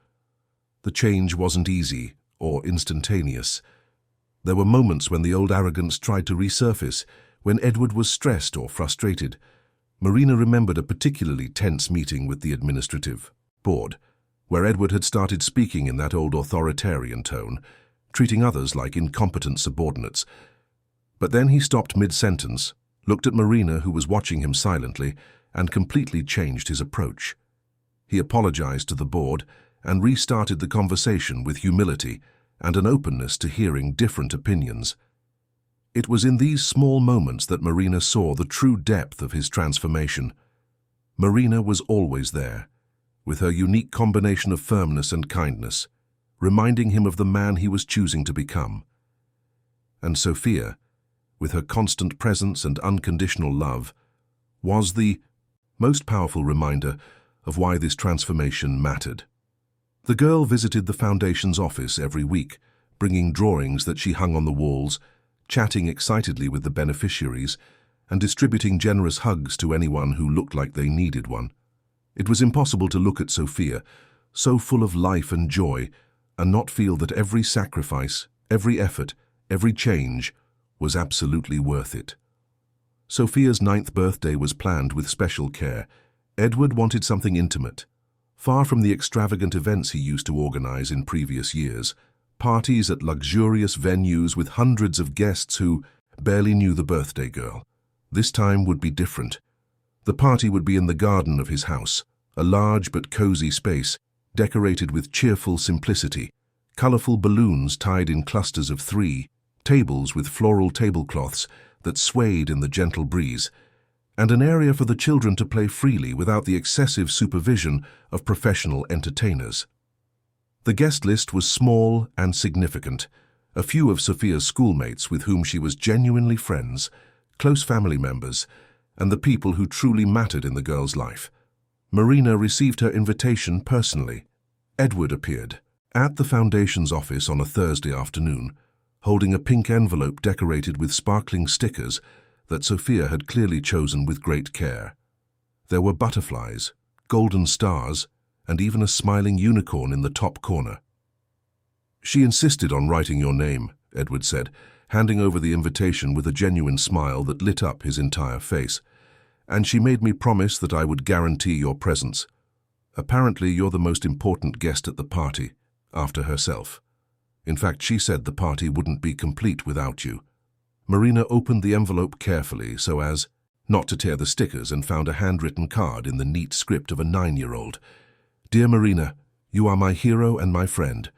A: The change wasn't easy or instantaneous. There were moments when the old arrogance tried to resurface, when Edward was stressed or frustrated. Marina remembered a particularly tense meeting with the administrative board, where Edward had started speaking in that old authoritarian tone, treating others like incompetent subordinates. But then he stopped mid-sentence, looked at Marina, who was watching him silently, and completely changed his approach. He apologized to the board and restarted the conversation with humility and an openness to hearing different opinions. It was in these small moments that Marina saw the true depth of his transformation. Marina was always there, with her unique combination of firmness and kindness, reminding him of the man he was choosing to become. And Sophia, with her constant presence and unconditional love, was the most powerful reminder of why this transformation mattered. The girl visited the foundation's office every week, bringing drawings that she hung on the walls, chatting excitedly with the beneficiaries, and distributing generous hugs to anyone who looked like they needed one. It was impossible to look at Sophia, so full of life and joy, and not feel that every sacrifice, every effort, every change was absolutely worth it. Sophia's 9th birthday was planned with special care. Edward wanted something intimate, far from the extravagant events he used to organize in previous years, parties at luxurious venues with hundreds of guests who barely knew the birthday girl. This time would be different. The party would be in the garden of his house, a large but cozy space, decorated with cheerful simplicity, colorful balloons tied in clusters of 3, tables with floral tablecloths that swayed in the gentle breeze, and an area for the children to play freely without the excessive supervision of professional entertainers. The guest list was small and significant. A few of Sophia's schoolmates with whom she was genuinely friends, close family members, and the people who truly mattered in the girl's life. Marina received her invitation personally. Edward appeared at the foundation's office on a Thursday afternoon, holding a pink envelope decorated with sparkling stickers that Sophia had clearly chosen with great care. There were butterflies, golden stars, and even a smiling unicorn in the top corner. "She insisted on writing your name," Edward said, handing over the invitation with a genuine smile that lit up his entire face. "And she made me promise that I would guarantee your presence. Apparently, you're the most important guest at the party, after herself. In fact, she said the party wouldn't be complete without you." Marina opened the envelope carefully so as not to tear the stickers and found a handwritten card in the neat script of a 9-year-old. "Dear Marina, you are my hero and my friend.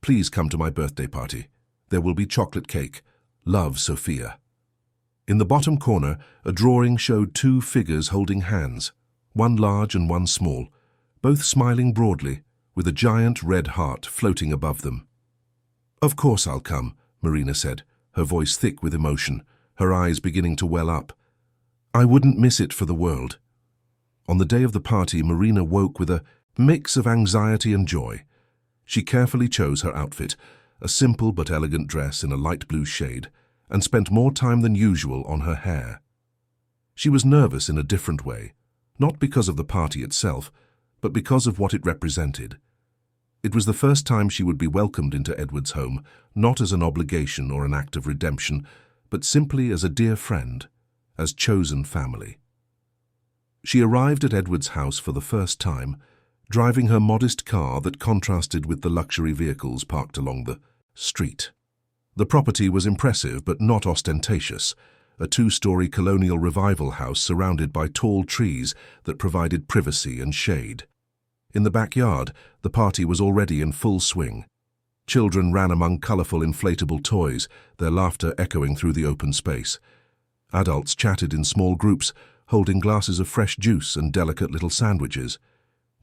A: Please come to my birthday party. There will be chocolate cake. Love, Sophia." In the bottom corner, a drawing showed 2 figures holding hands, one large and one small, both smiling broadly, with a giant red heart floating above them. "Of course I'll come," Marina said, her voice thick with emotion, her eyes beginning to well up. "I wouldn't miss it for the world." On the day of the party, Marina woke with a mix of anxiety and joy. She carefully chose her outfit, a simple but elegant dress in a light blue shade, and spent more time than usual on her hair. She was nervous in a different way, not because of the party itself, but because of what it represented. It was the first time she would be welcomed into Edward's home, not as an obligation or an act of redemption, but simply as a dear friend, as chosen family. She arrived at Edward's house for the first time, driving her modest car that contrasted with the luxury vehicles parked along the street. The property was impressive but not ostentatious, a two-story colonial revival house surrounded by tall trees that provided privacy and shade. In the backyard, the party was already in full swing. Children ran among colorful inflatable toys, their laughter echoing through the open space. Adults chatted in small groups, holding glasses of fresh juice and delicate little sandwiches.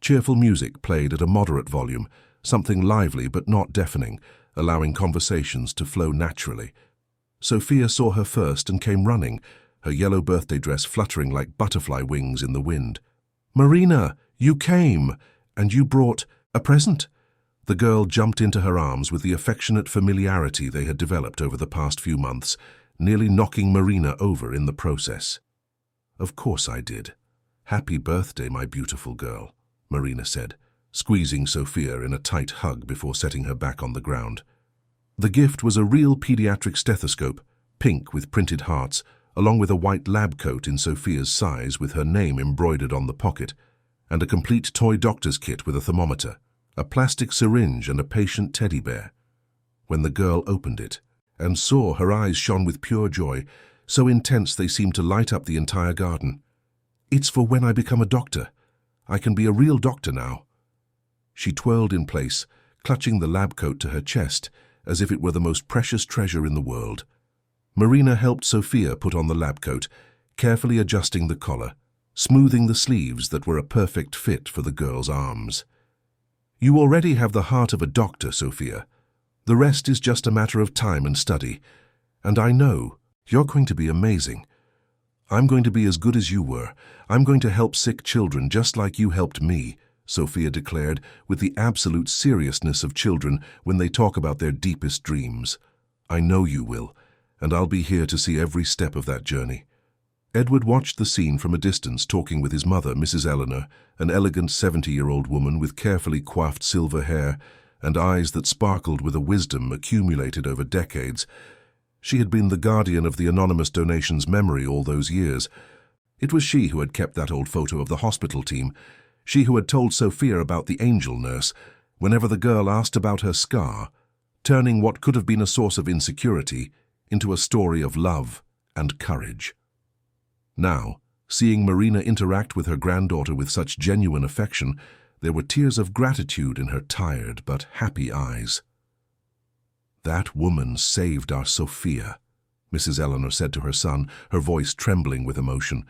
A: Cheerful music played at a moderate volume, something lively but not deafening, allowing conversations to flow naturally. Sophia saw her first and came running, her yellow birthday dress fluttering like butterfly wings in the wind. "Marina, you came! And you brought a present?" The girl jumped into her arms with the affectionate familiarity they had developed over the past few months, nearly knocking Marina over in the process. "Of course I did. Happy birthday, my beautiful girl," Marina said, squeezing Sophia in a tight hug before setting her back on the ground. The gift was a real pediatric stethoscope, pink with printed hearts, along with a white lab coat in Sophia's size with her name embroidered on the pocket, and a complete toy doctor's kit with a thermometer, a plastic syringe and a patient teddy bear. When the girl opened it and saw, her eyes shone with pure joy, so intense they seemed to light up the entire garden. "It's for when I become a doctor. I can be a real doctor now." She twirled in place, clutching the lab coat to her chest, as if it were the most precious treasure in the world. Marina helped Sophia put on the lab coat, carefully adjusting the collar, smoothing the sleeves that were a perfect fit for the girl's arms. "You already have the heart of a doctor, Sophia. The rest is just a matter of time and study. And I know you're going to be amazing. I'm going to be as good as you were. I'm going to help sick children just like you helped me," Sophia declared with the absolute seriousness of children when they talk about their deepest dreams. "I know you will, and I'll be here to see every step of that journey." Edward watched the scene from a distance, talking with his mother, Mrs. Eleanor, an elegant 70-year-old woman with carefully coiffed silver hair and eyes that sparkled with a wisdom accumulated over decades. She had been the guardian of the anonymous donation's memory all those years. It was she who had kept that old photo of the hospital team, she who had told Sophia about the angel nurse whenever the girl asked about her scar, turning what could have been a source of insecurity into a story of love and courage. Now, seeing Marina interact with her granddaughter with such genuine affection, there were tears of gratitude in her tired but happy eyes. "That woman saved our Sophia," Mrs. Eleanor said to her son, her voice trembling with emotion.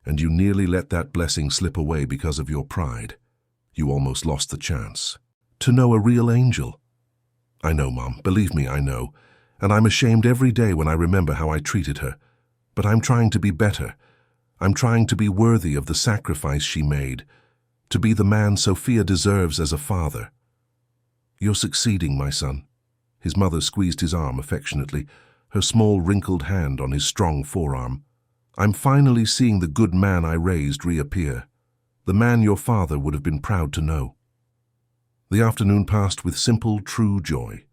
A: "And you nearly let that blessing slip away because of your pride. You almost lost the chance to know a real angel." "I know, Mom. Believe me, I know. And I'm ashamed every day when I remember how I treated her. But I'm trying to be better. I'm trying to be worthy of the sacrifice she made, to be the man Sophia deserves as a father." "You're succeeding, my son." His mother squeezed his arm affectionately, her small wrinkled hand on his strong forearm. "I'm finally seeing the good man I raised reappear, the man your father would have been proud to know." The afternoon passed with simple, true joy.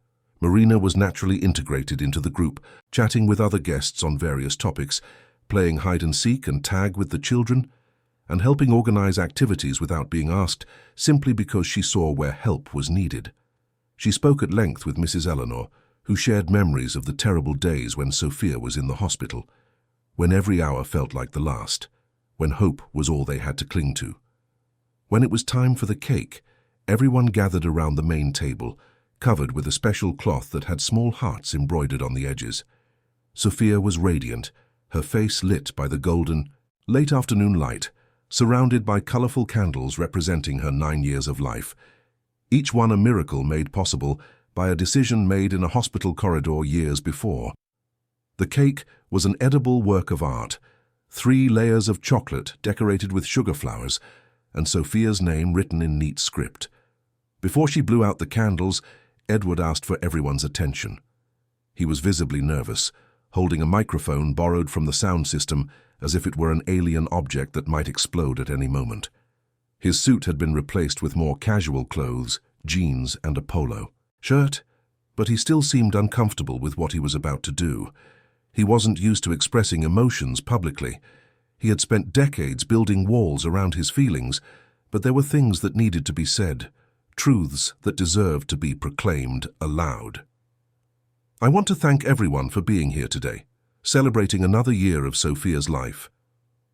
A: Marina was naturally integrated into the group, chatting with other guests on various topics, playing hide-and-seek and tag with the children, and helping organize activities without being asked, simply because she saw where help was needed. She spoke at length with Mrs. Eleanor, who shared memories of the terrible days when Sophia was in the hospital, when every hour felt like the last, when hope was all they had to cling to. When it was time for the cake, everyone gathered around the main table, covered with a special cloth that had small hearts embroidered on the edges. Sophia was radiant, her face lit by the golden, late afternoon light, surrounded by colorful candles representing her 9 years of life, each one a miracle made possible by a decision made in a hospital corridor years before. The cake was an edible work of art, 3 layers of chocolate decorated with sugar flowers, and Sophia's name written in neat script. Before she blew out the candles, Edward asked for everyone's attention. He was visibly nervous, holding a microphone borrowed from the sound system as if it were an alien object that might explode at any moment. His suit had been replaced with more casual clothes, jeans and a polo shirt, but he still seemed uncomfortable with what he was about to do. He wasn't used to expressing emotions publicly. He had spent decades building walls around his feelings, but there were things that needed to be said, truths that deserved to be proclaimed aloud. I want to thank everyone for being here today, celebrating another year of Sophia's life.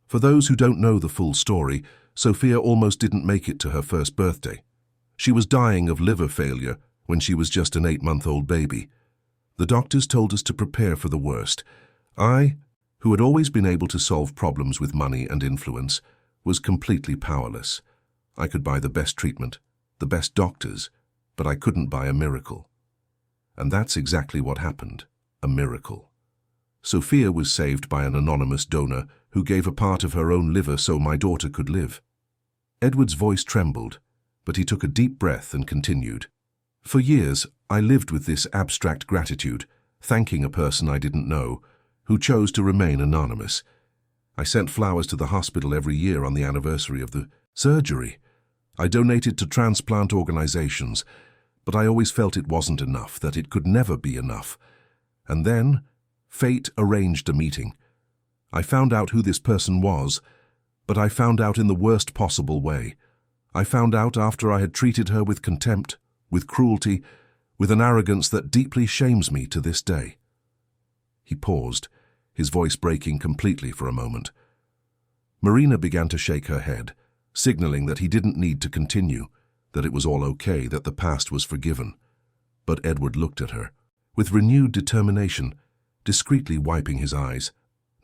A: For those who don't know the full story, Sophia almost didn't make it to her first birthday. She was dying of liver failure when she was just an 8-month-old baby. The doctors told us to prepare for the worst. I, who had always been able to solve problems with money and influence, was completely powerless. I could buy the best treatment, the best doctors, but I couldn't buy a miracle. And that's exactly what happened, a miracle. Sophia was saved by an anonymous donor who gave a part of her own liver so my daughter could live. Edward's voice trembled, but he took a deep breath and continued. For years, I lived with this abstract gratitude, thanking a person I didn't know, who chose to remain anonymous. I sent flowers to the hospital every year on the anniversary of the surgery. I donated to transplant organizations, but I always felt it wasn't enough, that it could never be enough. And then, fate arranged a meeting. I found out who this person was, but I found out in the worst possible way. I found out after I had treated her with contempt, with cruelty, with an arrogance that deeply shames me to this day. He paused, his voice breaking completely for a moment. Marina began to shake her head, signaling that he didn't need to continue, that it was all okay, that the past was forgiven. But Edward looked at her, with renewed determination, discreetly wiping his eyes.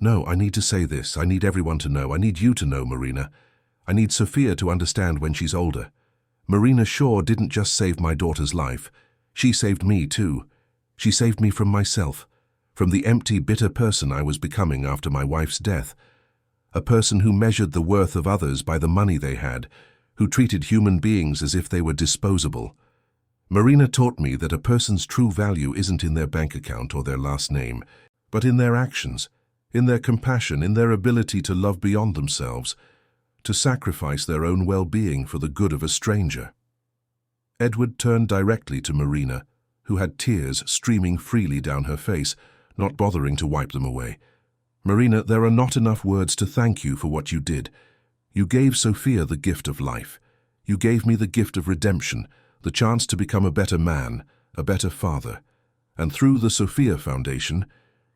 A: No, I need to say this. I need everyone to know. I need you to know, Marina. I need Sophia to understand when she's older. Marina Shaw didn't just save my daughter's life. She saved me too. She saved me from myself, from the empty, bitter person I was becoming after my wife's death. A person who measured the worth of others by the money they had, who treated human beings as if they were disposable. Marina taught me that a person's true value isn't in their bank account or their last name, but in their actions, in their compassion, in their ability to love beyond themselves, to sacrifice their own well-being for the good of a stranger. Edward turned directly to Marina, who had tears streaming freely down her face, not bothering to wipe them away. Marina, there are not enough words to thank you for what you did. You gave Sophia the gift of life. You gave me the gift of redemption, the chance to become a better man, a better father. And through the Sophia Foundation,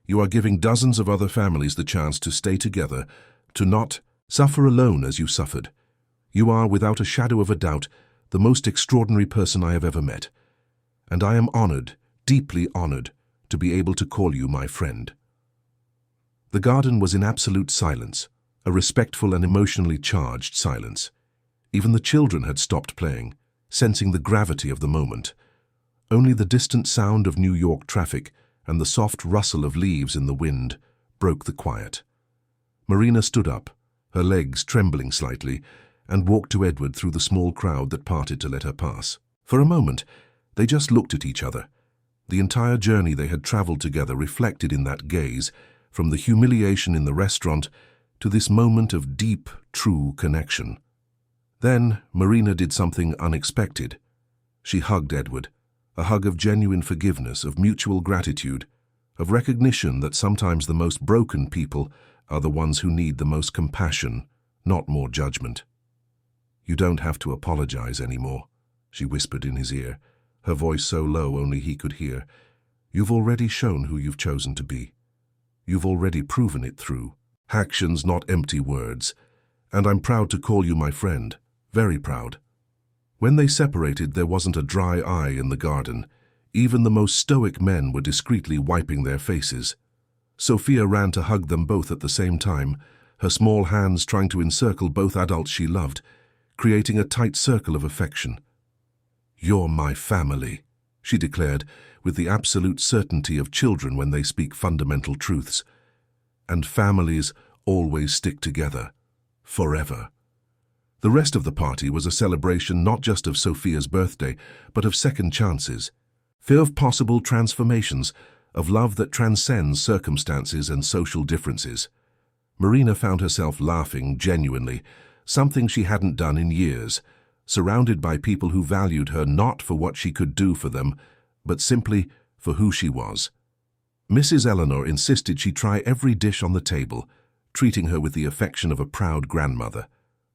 A: you are giving dozens of other families the chance to stay together, to not suffer alone as you suffered. You are, without a shadow of a doubt, the most extraordinary person I have ever met. And I am honored, deeply honored, to be able to call you my friend. The garden was in absolute silence, a respectful and emotionally charged silence. Even the children had stopped playing, sensing the gravity of the moment. Only the distant sound of New York traffic and the soft rustle of leaves in the wind broke the quiet. Marina stood up, her legs trembling slightly, and walked to Edward through the small crowd that parted to let her pass. For a moment, they just looked at each other. The entire journey they had traveled together reflected in that gaze, from the humiliation in the restaurant to this moment of deep, true connection. Then Marina did something unexpected. She hugged Edward, a hug of genuine forgiveness, of mutual gratitude, of recognition that sometimes the most broken people are the ones who need the most compassion, not more judgment. You don't have to apologize anymore, she whispered in his ear, her voice so low only he could hear. You've already shown who you've chosen to be. You've already proven it through actions, not empty words. And I'm proud to call you my friend, very proud. When they separated, there wasn't a dry eye in the garden. Even the most stoic men were discreetly wiping their faces. Sophia ran to hug them both at the same time, her small hands trying to encircle both adults she loved, creating a tight circle of affection. You're my family, she declared, with the absolute certainty of children when they speak fundamental truths. And families always stick together, forever. The rest of the party was a celebration not just of Sophia's birthday, but of second chances, of possible transformations, of love that transcends circumstances and social differences. Marina found herself laughing genuinely, something she hadn't done in years, surrounded by people who valued her not for what she could do for them, but simply for who she was. Mrs. Eleanor insisted she try every dish on the table, treating her with the affection of a proud grandmother.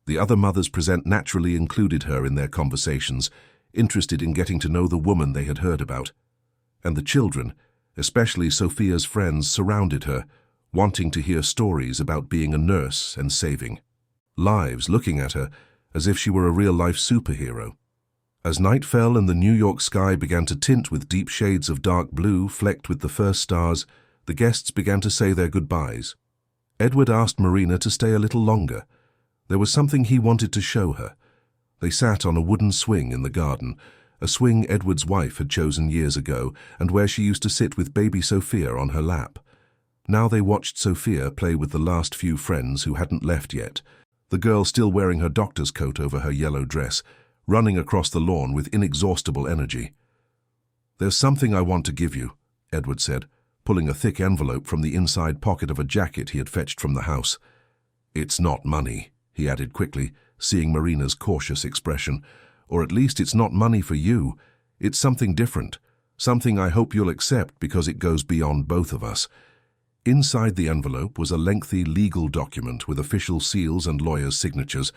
A: The other mothers present naturally included her in their conversations, interested in getting to know the woman they had heard about. And the children, especially Sophia's friends, surrounded her, wanting to hear stories about being a nurse and saving lives, looking at her as if she were a real-life superhero. As night fell and the New York sky began to tint with deep shades of dark blue flecked with the first stars, the guests began to say their goodbyes. Edward asked Marina to stay a little longer. There was something he wanted to show her. They sat on a wooden swing in the garden, a swing Edward's wife had chosen years ago and where she used to sit with baby Sophia on her lap. Now they watched Sophia play with the last few friends who hadn't left yet, the girl still wearing her doctor's coat over her yellow dress, running across the lawn with inexhaustible energy. "There's something I want to give you," Edward said, pulling a thick envelope from the inside pocket of a jacket he had fetched from the house. "It's not money," he added quickly, seeing Marina's cautious expression. "Or at least it's not money for you. It's something different, something I hope you'll accept because it goes beyond both of us." Inside the envelope was a lengthy legal document with official seals and lawyers' signatures.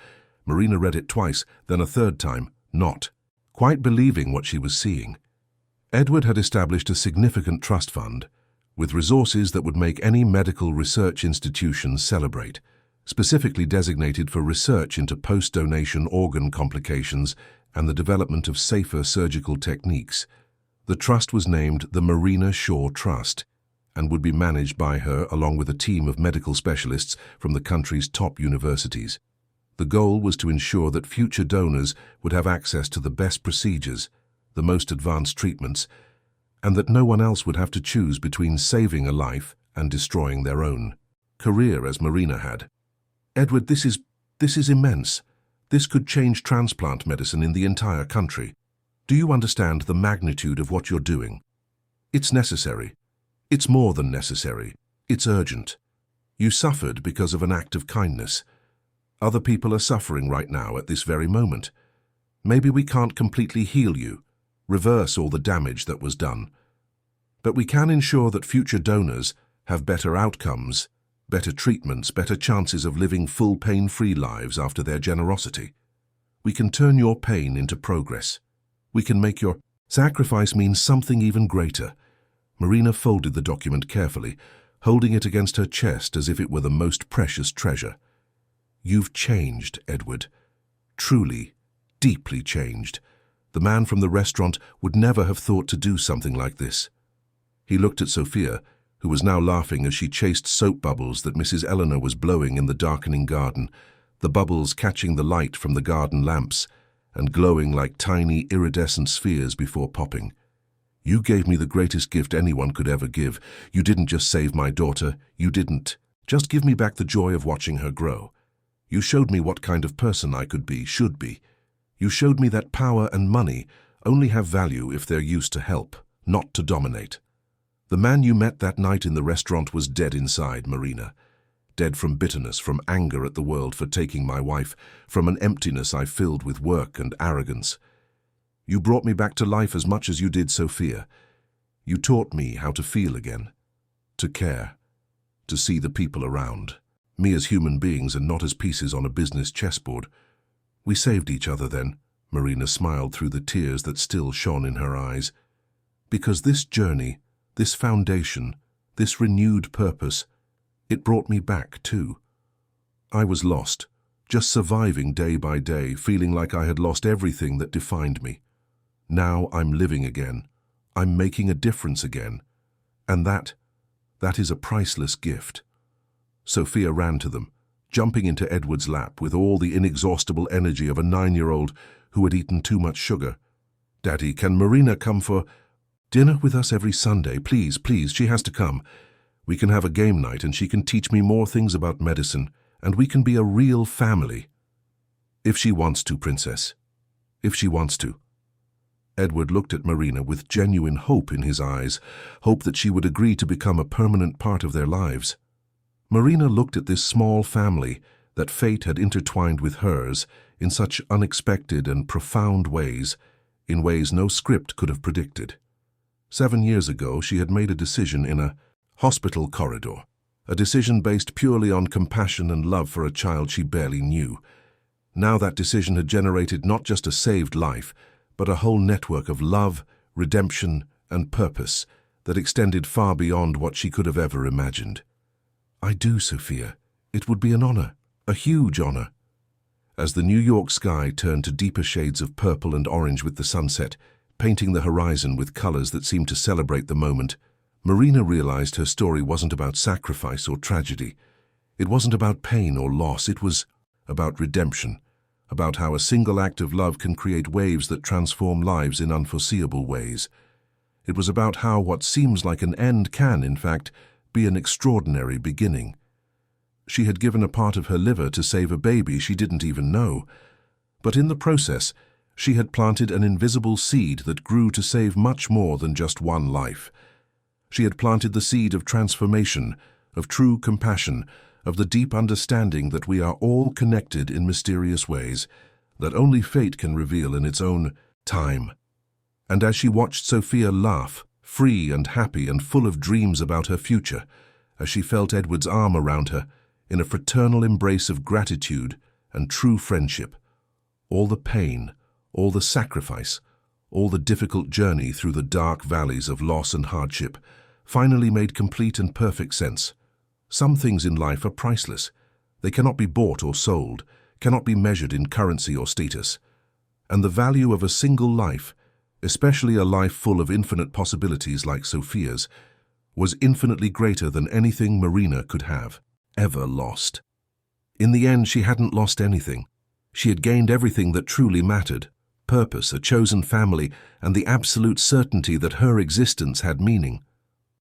A: Marina read it twice, then a third time, not quite believing what she was seeing. Edward had established a significant trust fund, with resources that would make any medical research institution celebrate, specifically designated for research into post-donation organ complications and the development of safer surgical techniques. The trust was named the Marina Shaw Trust and would be managed by her along with a team of medical specialists from the country's top universities. The goal was to ensure that future donors would have access to the best procedures, the most advanced treatments, and that no one else would have to choose between saving a life and destroying their own career as Marina had. "Edward, this is immense. This could change transplant medicine in the entire country. Do you understand the magnitude of what you're doing? It's necessary. It's more than necessary. It's urgent. You suffered because of an act of kindness. Other people are suffering right now at this very moment. Maybe we can't completely heal you, reverse all the damage that was done. But we can ensure that future donors have better outcomes, better treatments, better chances of living full pain-free lives after their generosity. We can turn your pain into progress. We can make your sacrifice mean something even greater." Marina folded the document carefully, holding it against her chest as if it were the most precious treasure. "You've changed, Edward. Truly, deeply changed. The man from the restaurant would never have thought to do something like this." He looked at Sophia, who was now laughing as she chased soap bubbles that Mrs. Eleanor was blowing in the darkening garden, the bubbles catching the light from the garden lamps and glowing like tiny iridescent spheres before popping. "You gave me the greatest gift anyone could ever give. You didn't just save my daughter. You didn't just give me back the joy of watching her grow. You showed me what kind of person I could be, should be. You showed me that power and money only have value if they're used to help, not to dominate. The man you met that night in the restaurant was dead inside, Marina. Dead from bitterness, from anger at the world for taking my wife, from an emptiness I filled with work and arrogance. You brought me back to life as much as you did Sophia. You taught me how to feel again, to care, to see the people around, me as human beings and not as pieces on a business chessboard. We saved each other then," Marina smiled through the tears that still shone in her eyes. "Because this journey, this foundation, this renewed purpose, it brought me back too. I was lost, just surviving day by day, feeling like I had lost everything that defined me. Now I'm living again. I'm making a difference again. And that is a priceless gift." Sophia ran to them, jumping into Edward's lap with all the inexhaustible energy of a 9-year-old who had eaten too much sugar. "Daddy, can Marina come for dinner with us every Sunday? Please, please, she has to come. We can have a game night and she can teach me more things about medicine, and we can be a real family." "If she wants to, Princess. If she wants to." Edward looked at Marina with genuine hope in his eyes, hope that she would agree to become a permanent part of their lives. Marina looked at this small family that fate had intertwined with hers in such unexpected and profound ways, in ways no script could have predicted. 7 years ago, she had made a decision in a hospital corridor. a decision based purely on compassion and love for a child she barely knew. Now that decision had generated not just a saved life, but a whole network of love, redemption, and purpose that extended far beyond what she could have ever imagined. "I do, Sophia. It would be an honor, a huge honor." As the New York sky turned to deeper shades of purple and orange with the sunset, painting the horizon with colors that seemed to celebrate the moment, Marina realized her story wasn't about sacrifice or tragedy. It wasn't about pain or loss. It was about redemption, about how a single act of love can create waves that transform lives in unforeseeable ways. It was about how what seems like an end can, in fact, be an extraordinary beginning. She had given a part of her liver to save a baby she didn't even know, but in the process, she had planted an invisible seed that grew to save much more than just one life. She had planted the seed of transformation, of true compassion, of the deep understanding that we are all connected in mysterious ways that only fate can reveal in its own time. And as she watched Sophia laugh, free and happy and full of dreams about her future, as she felt Edward's arm around her, in a fraternal embrace of gratitude and true friendship, all the pain, all the sacrifice, all the difficult journey through the dark valleys of loss and hardship finally made complete and perfect sense. Some things in life are priceless. They cannot be bought or sold, cannot be measured in currency or status. And the value of a single life, especially a life full of infinite possibilities like Sophia's, was infinitely greater than anything Marina could have ever lost. In the end, she hadn't lost anything. She had gained everything that truly mattered: purpose, a chosen family, and the absolute certainty that her existence had meaning.